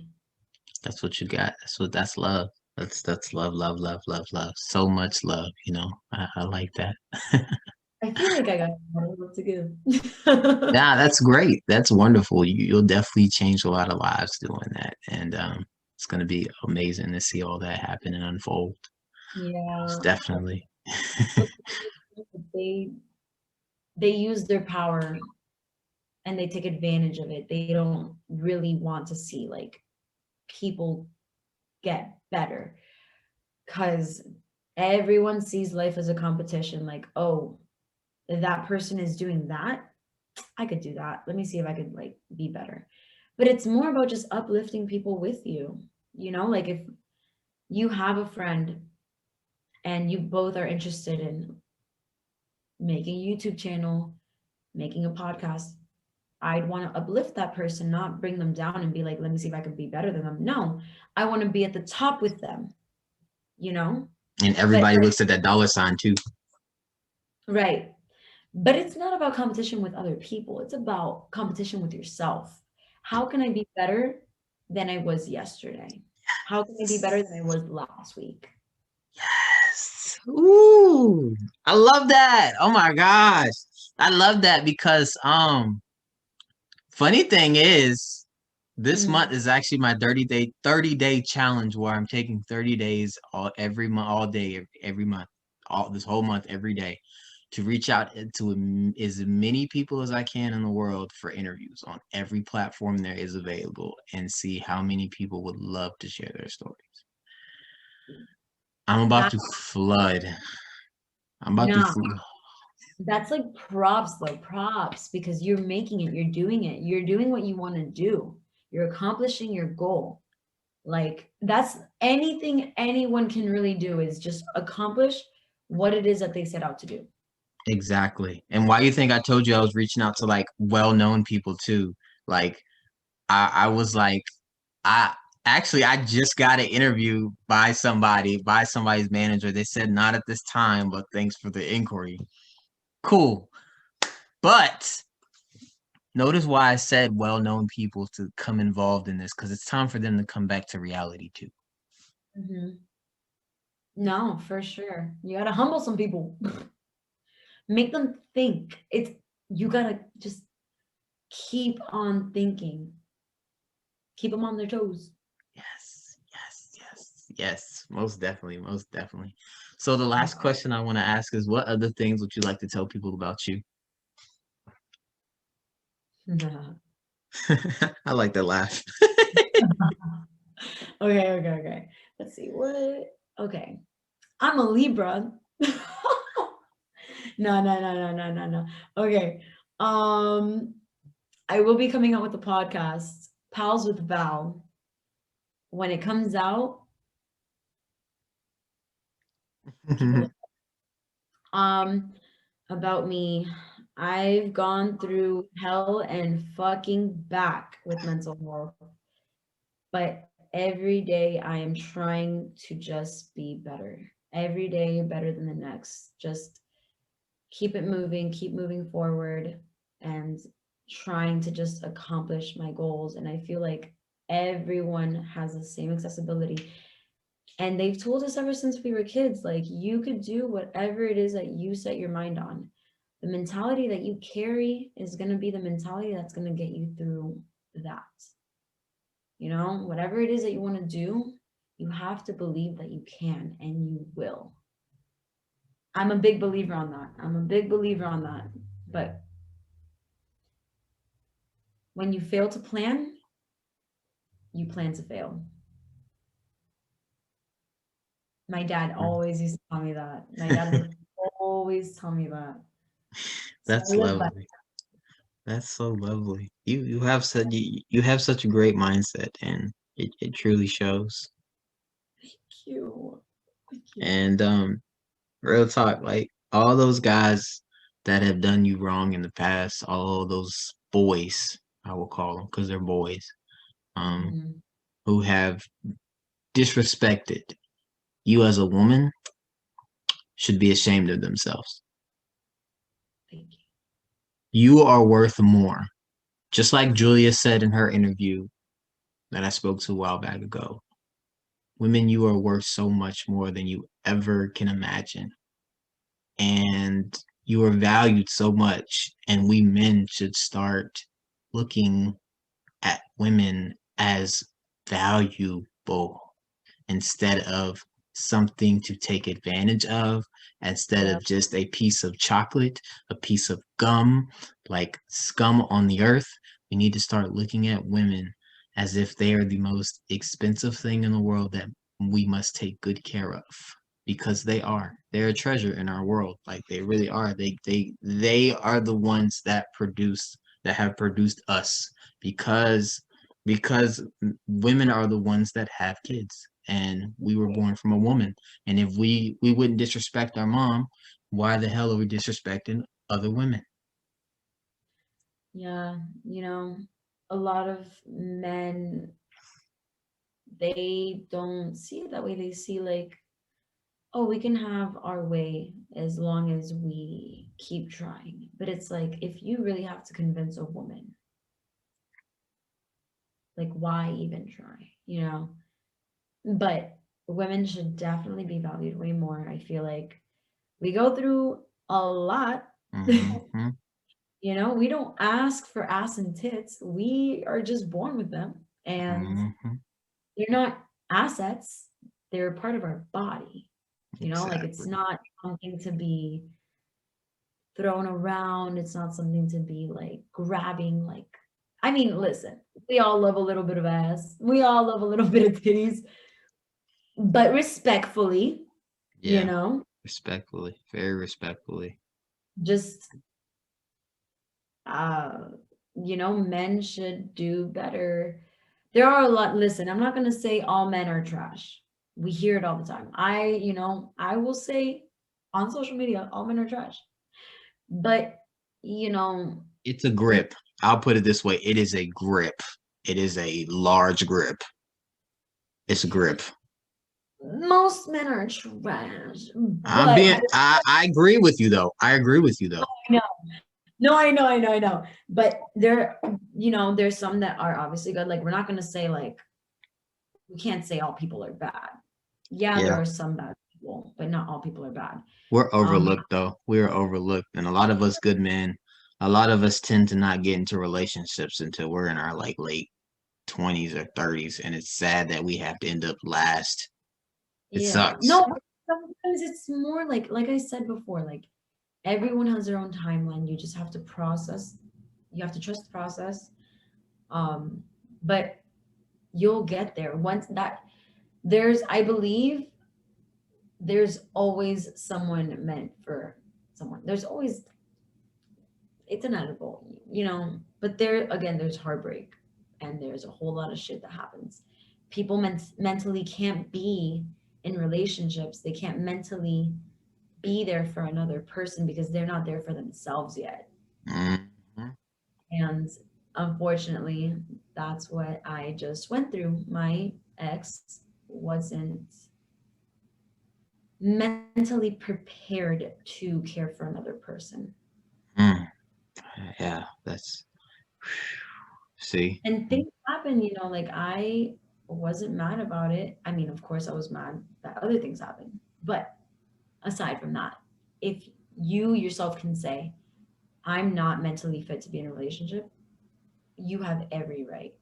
That's what you got. That's love. That's love, love, love, love, love. So much love, you know. I like that. I feel like I got a lot to give. Yeah, that's great. That's wonderful. You'll definitely change a lot of lives doing that. And it's gonna be amazing to see all that happen and unfold. Most Yeah. definitely. But they they use their power and they take advantage of it. They don't really want to see like people get better because everyone sees life as a competition. Like, oh, that person is doing that. I could do that. Let me see if I could like be better. But it's more about just uplifting people with you. Like if you have a friend and you both are interested in making a YouTube channel, making a podcast, I'd want to uplift that person, not bring them down and be like, let me see if I can be better than them. No, I want to be at the top with them, you know? And But everybody looks at that dollar sign too. right. But it's not about competition with other people. It's about competition with yourself. How can I be better than I was yesterday? How can I be better than I was last week? Yes. Ooh, I love that. Oh my gosh. I love that because funny thing is this Mhm. month is actually my 30-day challenge where I'm taking 30 days every month, all day, every month, all this whole month, every day to reach out to as many people as I can in the world for interviews on every platform there is available and see how many people would love to share their stories. I'm about That to flood. I'm about to nah, flood. that's like props though, props because you're making it, you're doing it, you're doing what you want to do, you're accomplishing your goal. Like that's anything anyone can really do is just accomplish what it is that they set out to do. Exactly. And why you think I told you I was reaching out to like well-known people too? Like I was like, I I just got an interview by somebody's manager. They said not at this time, but thanks for the inquiry. Cool. But notice why I said well-known people to come involved in this because it's time for them to come back to reality too. Mhm. No, for sure. You gotta humble some people. Make them think. You gotta just keep on thinking. Keep them on their toes. Yes, yes, yes, yes. Most definitely, most definitely. So the last question I want to ask is what other things would you like to tell people about you? I like that laugh. Okay. Let's see what. Okay, I'm a Libra. No. Okay. Um, I will be coming out with a podcast, Pals with Val. When it comes out, people um about me. I've gone through hell and fucking back with mental health, but every day I am trying to just be better. Every day better than the next. Just keep moving forward and trying to just accomplish my goals. And I feel like everyone has the same accessibility. And they've told us ever since we were kids, like you could do whatever it is that you set your mind on. The mentality that you carry is going to be the mentality that's going to get you through that. Whatever it is that you want to do, you have to believe that you can and you will. I'm a big believer on that. I'm a big believer on that. But when you fail to plan, you plan to fail. My dad always used to tell me that. My dad would always tell me that. So I That's live by lovely. That's so lovely. You have such a great mindset, and it truly shows. Thank you. Thank you. And real talk, like all those guys that have done you wrong in the past, all those boys, I will call them because they're boys, um, Mhm. who have disrespected you as a woman should be ashamed of themselves. Thank you. You are worth more. Just like Julia said in her interview that I spoke to a while back ago, women, you are worth so much more than you ever can imagine. And you are valued so much. And we men should start looking at women as valuable instead of something to take advantage of, instead Yeah. of just a piece of chocolate, a piece of gum, like scum on the earth. We need to start looking at women as if they are the most expensive thing in the world that we must take good care of because they are. They're a treasure in our world. Like they really are. They are the ones that have produced us because women are the ones that have kids and we were born from a woman, and if we wouldn't disrespect our mom, why the hell are we disrespecting other women? Yeah. A lot of men, they don't see it that way. They see like, oh, we can have our way as long as we keep trying. But it's like, if you really have to convince a woman, like, why even try? But women should definitely be valued way more. I feel like we go through a lot. Mm-hmm, We don't ask for ass and tits. We are just born with them. And mm-hmm, they're not assets. They're a part of our body. Like it's exactly. not something to be thrown around. It's not something to be like grabbing. Like, I mean, listen, we all love a little bit of ass. We all love a little bit of titties, but respectfully, you Yeah, know, respectfully, very respectfully. just uh men should do better. There are a lot. Listen, I'm not going to say all men are trash. We hear it all the time. I will say on social media all men are trash, but you know It's a it grip. I'll put it this way, it is a grip. It is a large grip. It's a grip. most men are trash, I'm but being I agree with you though. I agree with you though. no, no, I know, but there's some that are obviously good. Like, we're not going to say, like, we can't say all people are bad. Yeah, there Yeah. are some bad people, but not all people are bad. We're Um, overlooked though. We're overlooked. And a lot of us good men, a lot of us tend to not get into relationships until we're in our like late 20s or 30s. And it's sad that we have to end up last. It yeah, sucks. no, sometimes it's more like I said before, like everyone has their own timeline. You just have to process. You have to trust the process. Um, but you'll get there once that I believe there's always someone meant for someone. There's always, it's inevitable, but there again, there's heartbreak and there's a whole lot of shit that happens. People mentally can't be in relationships. They can't mentally be there for another person because they're not there for themselves yet. Mhm. And unfortunately, that's what I just went through. My ex wasn't mentally prepared to care for another person. Mm. Yeah, that's see. And Mm. things happen, like I wasn't mad about it. I mean, of course, I was mad that other things happened. But aside from that, if you yourself can say, I'm not mentally fit to be in a relationship, you have every right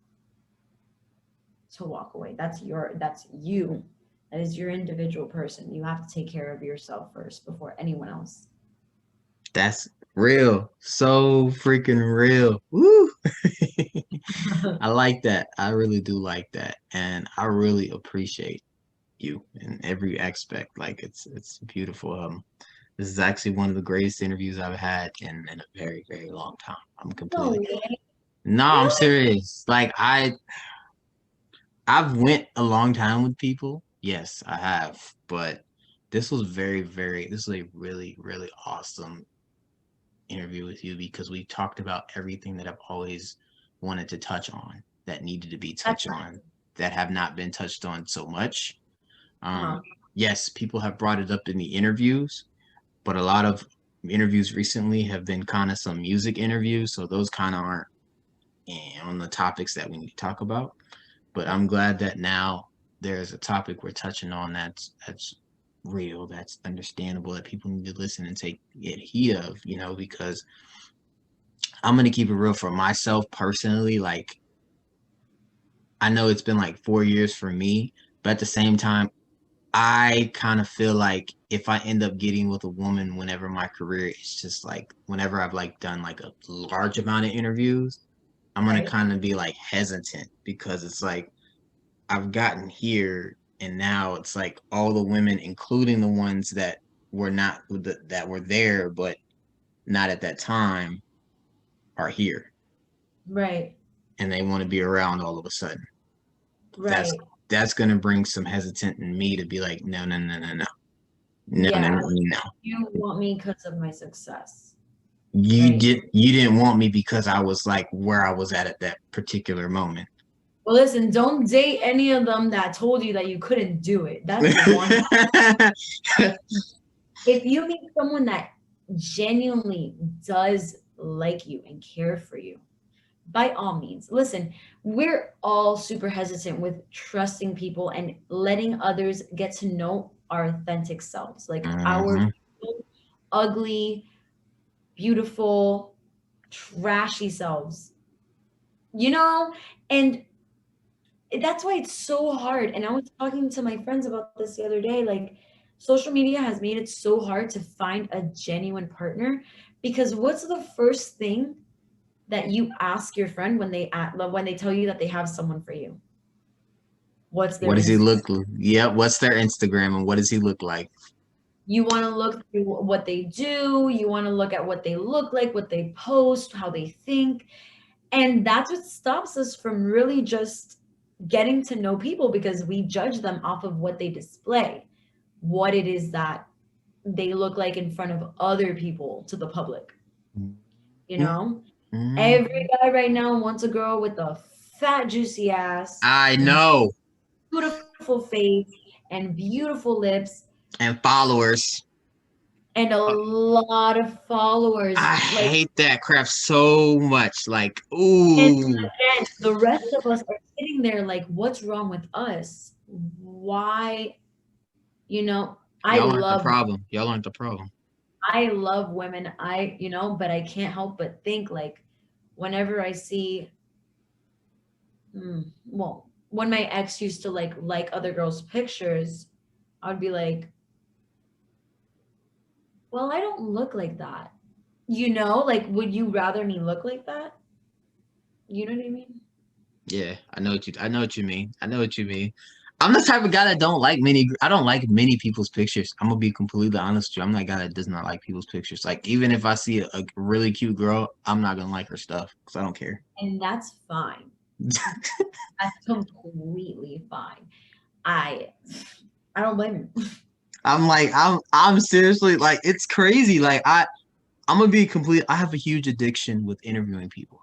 to walk away. That's you. That is your individual person. You have to take care of yourself first before anyone else. That's real. So freaking real. Woo. I like that. I really do like that. And I really appreciate you in every aspect. Like it's beautiful. This is actually one of the greatest interviews I've had in a very, very long time. I'm No completely way. no, I'm Really? serious. Like I've went a long time with people. Yes, I have. But this was very, very this was a really, really awesome interview with you because we talked about everything that I've always wanted to touch on that needed to be That's touched on that have not been touched on so much. uh-huh. Yes, people have brought it up in the interviews, but a lot of interviews recently have been kind of some music interviews, so those kind of aren't on the topics that we need to talk about. But I'm glad that now there's a topic we're touching on that's real, that's understandable, that people need to listen and take it heed of, because I'm gonna keep it real for myself personally. Like I know it's been like 4 years for me, but at the same time, I kind of feel like if I end up getting with a woman whenever my career is just like whenever I've like done like a large amount of interviews, I'm gonna Right. kind of be like hesitant because it's like I've gotten here and now it's like all the women, including the ones that were not that were there but not at that time, are here Right. and they want to be around all of a sudden. That's Right. that's gonna bring some hesitant in me to be like, no, no, no, no, no, no, no, Yeah. no, no. You want me because of my success. You Right. did you didn't want me because I was like where I was at that particular moment. Well, listen, don't date any of them that told you that you couldn't do it. That's one. If you meet someone that genuinely does like you and care for you, by all means, listen, we're all super hesitant with trusting people and letting others get to know our authentic selves, like our Mhm. ugly, beautiful, trashy selves, you know? And that's why it's so hard. And I was talking to my friends about this the other day. Like, social media has made it so hard to find a genuine partner because what's the first thing that you ask your friend when they tell you that they have someone for you? What's their What does he Instagram? look? Yeah, what's their Instagram and what does he look like? You want to look through what they do, you want to look at what they look like, what they post, how they think. And that's what stops us from really just getting to know people because we judge them off of what they display, what it is that they look like in front of other people to the public. You know, every Mhm. guy right now wants a girl with a fat, juicy ass I and know. beautiful face and beautiful lips And followers. and a lot of followers. I Like, hate that crap so much. Like, and ooh, again, the rest of us are sitting there like, what's wrong with us? Why, I y'all aren't the love problem. Y'all aren't the problem. I love women. But I can't help but think like whenever I see well, when my ex used to like other girls' pictures, I would be like, well, I don't look like that. Like would you rather me look like that? You know what I mean? Yeah, I know what you mean. I know what you mean. I'm the type of guy that I don't like many people's pictures. I'm gonna be completely honest with you. I'm that guy that does not like people's pictures. Like even if I see a really cute girl, I'm not gonna like her stuff because I don't care. And that's fine. That's completely fine. I I don't blame you. I'm seriously like it's crazy. Like I'm gonna be complete. I have a huge addiction with interviewing people.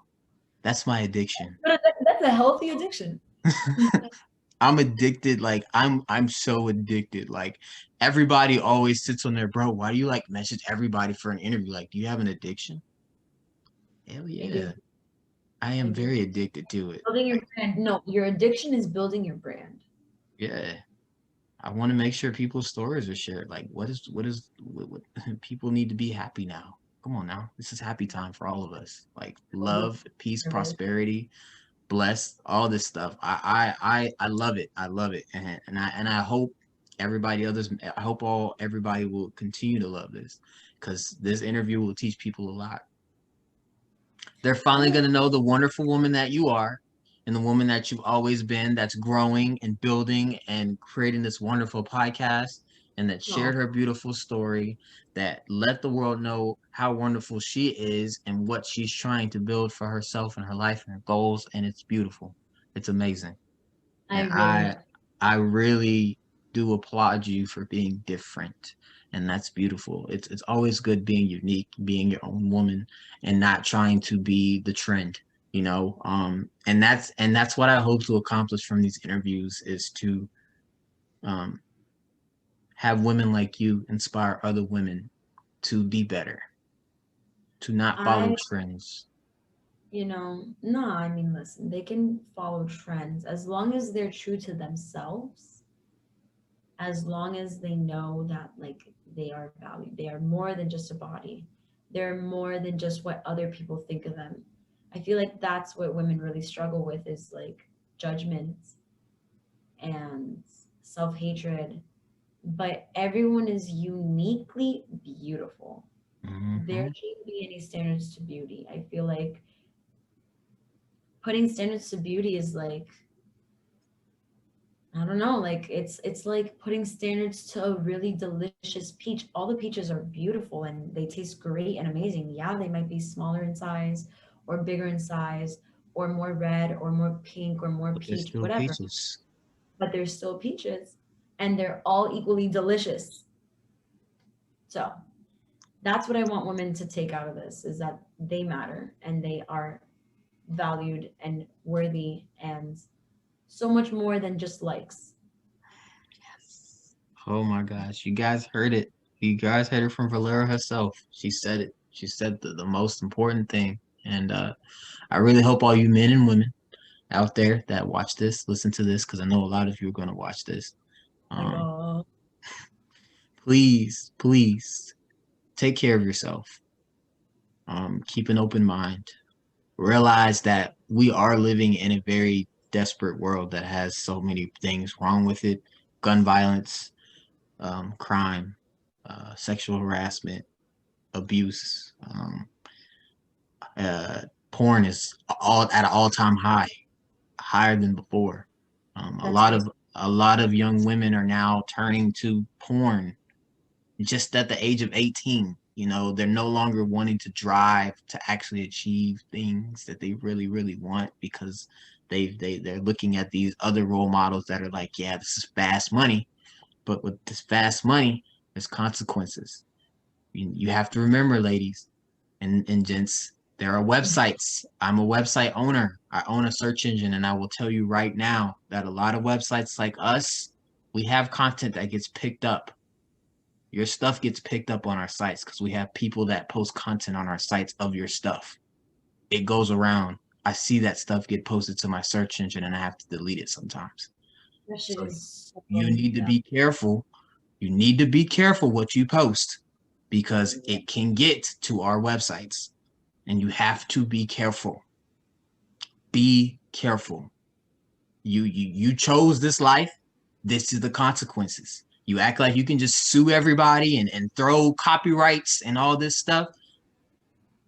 That's my addiction. But that's a healthy addiction. I'm addicted. Like I'm so addicted. Like everybody always sits on there, bro. Why do you like message everybody for an interview? Like, do you have an addiction? Hell I yeah. do. I I am do. very addicted to it. Building your brand. No, your addiction is building your brand. Yeah. I want to make sure people's stories are shared. Like what people need to be happy now. Come on now. This is happy time for all of us. Like love, peace, Service. prosperity, blessed, all this stuff. I love it. I love it. And I hope everybody will continue to love this because this interview will teach people a lot. They're finally Yeah. going to know the wonderful woman that you are and the woman that you've always been that's growing and building and creating this wonderful podcast. and that Oh, shared her beautiful story, that let the world know how wonderful she is and what she's trying to build for herself and her life and her goals. And it's beautiful. It's amazing. I And really, I really do applaud you for being different. And that's beautiful. It's always good being unique, being your own woman and not trying to be the trend, you know. And that's what I hope to accomplish from these interviews is to um have women like you inspire other women to be better, to not follow I, trends. no, I mean, listen, they can follow trends as long as they're true to themselves, as long as they know that, like, they are valued. They are more than just a body, they're more than just what other people think of them. I feel like that's what women really struggle with is like judgment and self hatred. But everyone is uniquely beautiful. There Hmm. shouldn't be any standards to beauty. I feel like putting standards to beauty is like, I don't know, like it's like putting standards to a really delicious peach. All the peaches are beautiful and they taste great and amazing. Yeah, they might be smaller in size or bigger in size or more red or more pink or more But they're peach, still whatever, peaches. but they're still peaches and they're all equally delicious. So, that's what I want women to take out of this is that they matter and they are valued and worthy and so much more than just likes. Oh my gosh, you guys heard it. You guys heard it from Valera herself. She said it. She said the most important thing. And I really hope all you men and women out there that watch this, listen to this, because I know a lot of you are going to watch this. My Um, God. please, please take care of yourself. Keep an open mind. Realize that we are living in a very desperate world that has so many things wrong with it: gun violence, crime, sexual harassment, abuse. Uh, Porn is all at an all-time high, higher than before. A That's lot crazy. of a lot of young women are now turning to porn just at the age of 18. You know, they're no longer wanting to drive to actually achieve things that they really, really want because they're looking at these other role models that are like, yeah, this is fast money. But with this fast money, there's consequences. You have to remember, ladies and gents, there are websites. I'm a website owner. I own a search engine, and I will tell you right now that a lot of websites like us, we have content that gets picked up. Your stuff gets picked up on our sites because we have people that post content on our sites of your stuff. It goes around. I see that stuff get posted to my search engine and I have to delete it sometimes. That shit So is you so, need to yeah. be careful. You need to be careful what you post because it can get to our websites and you have to be careful. Be careful. You chose this life. This is the consequences. You act like you can just sue everybody and throw copyrights and all this stuff.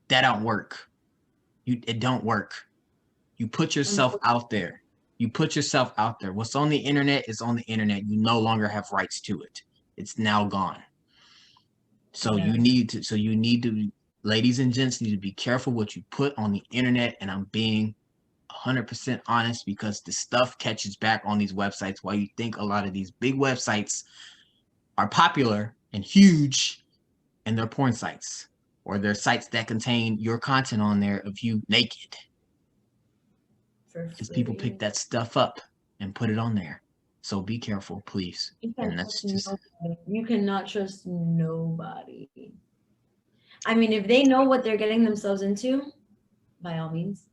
That don't work. It don't work. You put yourself out Unfortunately, there. You put yourself out there. What's on the internet is on the internet. You no longer have rights to it. It's now gone. yes. So you need to, ladies and gents, need to be careful what you put on the internet. And I'm being 100% honest because the stuff catches back on these websites. While you think a lot of these big websites are popular and huge, and they're porn sites or they're sites that contain your content on there of you naked For because people pick free. that stuff up and put it on there. So be careful, please. You And can't that's trust just nobody. You cannot trust nobody. I mean, if they know what they're getting themselves into, by all means.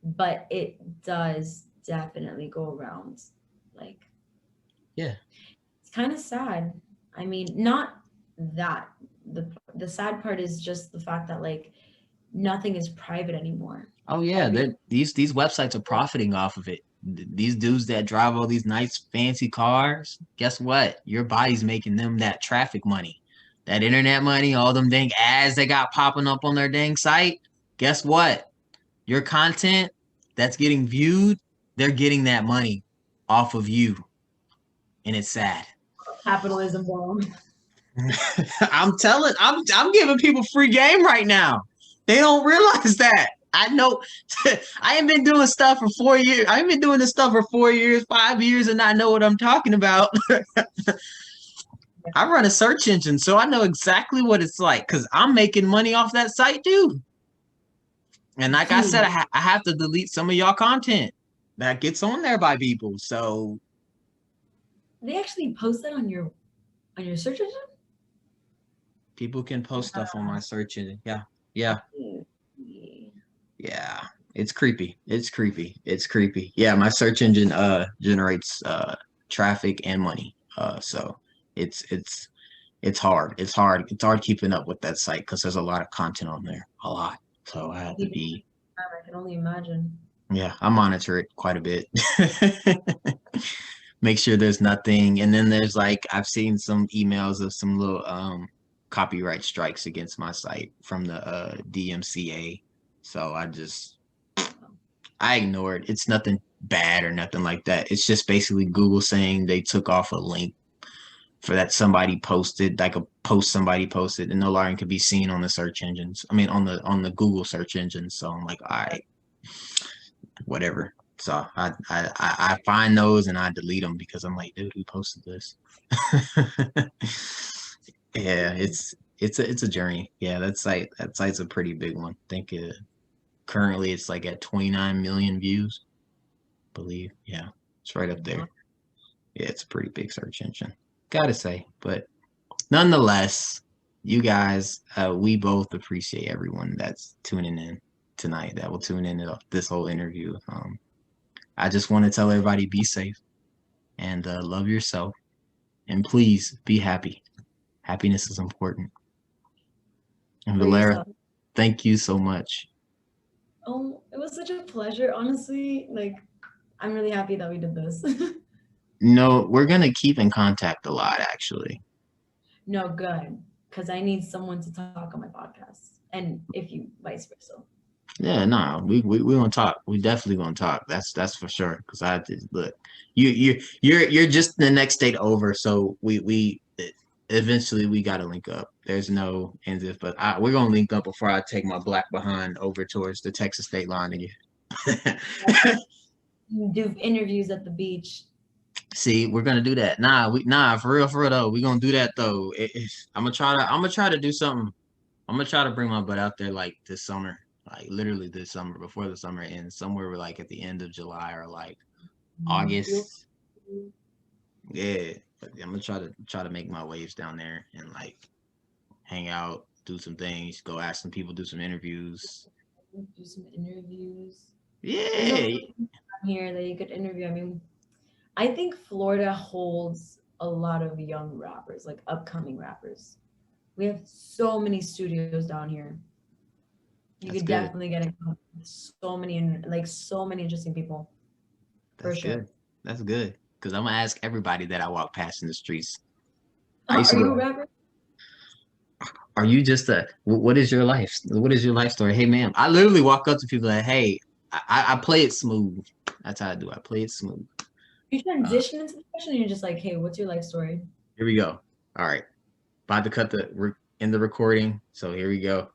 But it does definitely go around. Like, yeah. it's kind of sad. I mean, not that the sad part is just the fact that like nothing is private anymore. Oh yeah, Everything. these websites are profiting off of it. These dudes that drive all these nice fancy cars, guess what? Your body's making them that traffic money, that internet money, all them dang ads they got popping up on their dang site. Guess what? Your content that's getting viewed, they're getting that money off of you, and it's sad. Capitalism bomb. I'm giving people free game right now. They don't realize that. I know I ain't been doing stuff for 4 years. I ain't been doing this stuff for 4 years, 5 years, and I know what I'm talking about. I run a search engine, so I know exactly what it's like because I'm making money off that site too. And like I said, Dude, I have to delete some of y'all content that gets on there by people. So they actually post that on your search engine? people can post stuff on my search engine. Yeah. Yeah. Yeah. Yeah. It's creepy. It's creepy. It's creepy. Yeah, my search engine generates traffic and money. So it's it's hard. It's hard. It's hard keeping up with that site because there's a lot of content on there. A lot. So I have to be I can only imagine. yeah, I monitor it quite a bit. Make sure there's nothing. And then there's like I've seen some emails of some little copyright strikes against my site from the DMCA. So I ignore it. It's nothing bad or nothing like that. It's just basically Google saying they took off a link for that somebody posted, like a post somebody posted, and no longer can be seen on the search engines. I mean on the Google search engine. So I'm like, all right, whatever. So I find those and I delete them because I'm like, dude, who posted this? Yeah, it's a journey. Yeah, that site's a pretty big one. I think currently it's like at 29 million views, I believe. Yeah, it's right up there. Yeah, it's a pretty big search engine. Gotta say, but nonetheless, you guys, we both appreciate everyone that's tuning in tonight. That will tune in to this whole interview. I just want to tell everybody be safe and love yourself, and please be happy. Happiness is important. And For Valera, yourself. thank you so much. Oh, it was such a pleasure. Honestly, like I'm really happy that we did this. No, we're gonna keep in contact a lot, actually. No, good. Because I need someone to talk on my podcast. And if you vice versa. Yeah, no, we gonna talk. We definitely gonna talk. That's for sure. Because I just look, you're just the next state over. So we eventually we gotta link up. There's no ends if, but we're gonna link up before I take my black behind over towards the Texas state line again. Do interviews at the beach. See, we're gonna do that. Nah, for real though. We're gonna do that though. I'm gonna try to do something. I'm gonna try to bring my butt out there like this summer, like literally this summer before the summer ends, somewhere like at the end of July or like You'll August. Yeah, but I'm gonna try to make my waves down there and like hang out, do some things, go ask some people, do some interviews. do some interviews. There's a lot Yeah, here that you could interview. I mean, I think Florida holds a lot of young rappers, like upcoming rappers. We have so many studios down here. You that's could good. definitely get in contact with so many interesting people for That's sure. good. That's good. Cause I'm gonna ask everybody that I walk past in the streets. I used Are to you a go. rapper? Are you just a what is your life? What is your life story? Hey, ma'am. I literally walk up to people like, hey, I play it smooth. That's how I do. I play it smooth. You Uh, transition into the question, and you're just like, hey, what's your life story? here we go. All right. About to cut the in the recording. So here we go.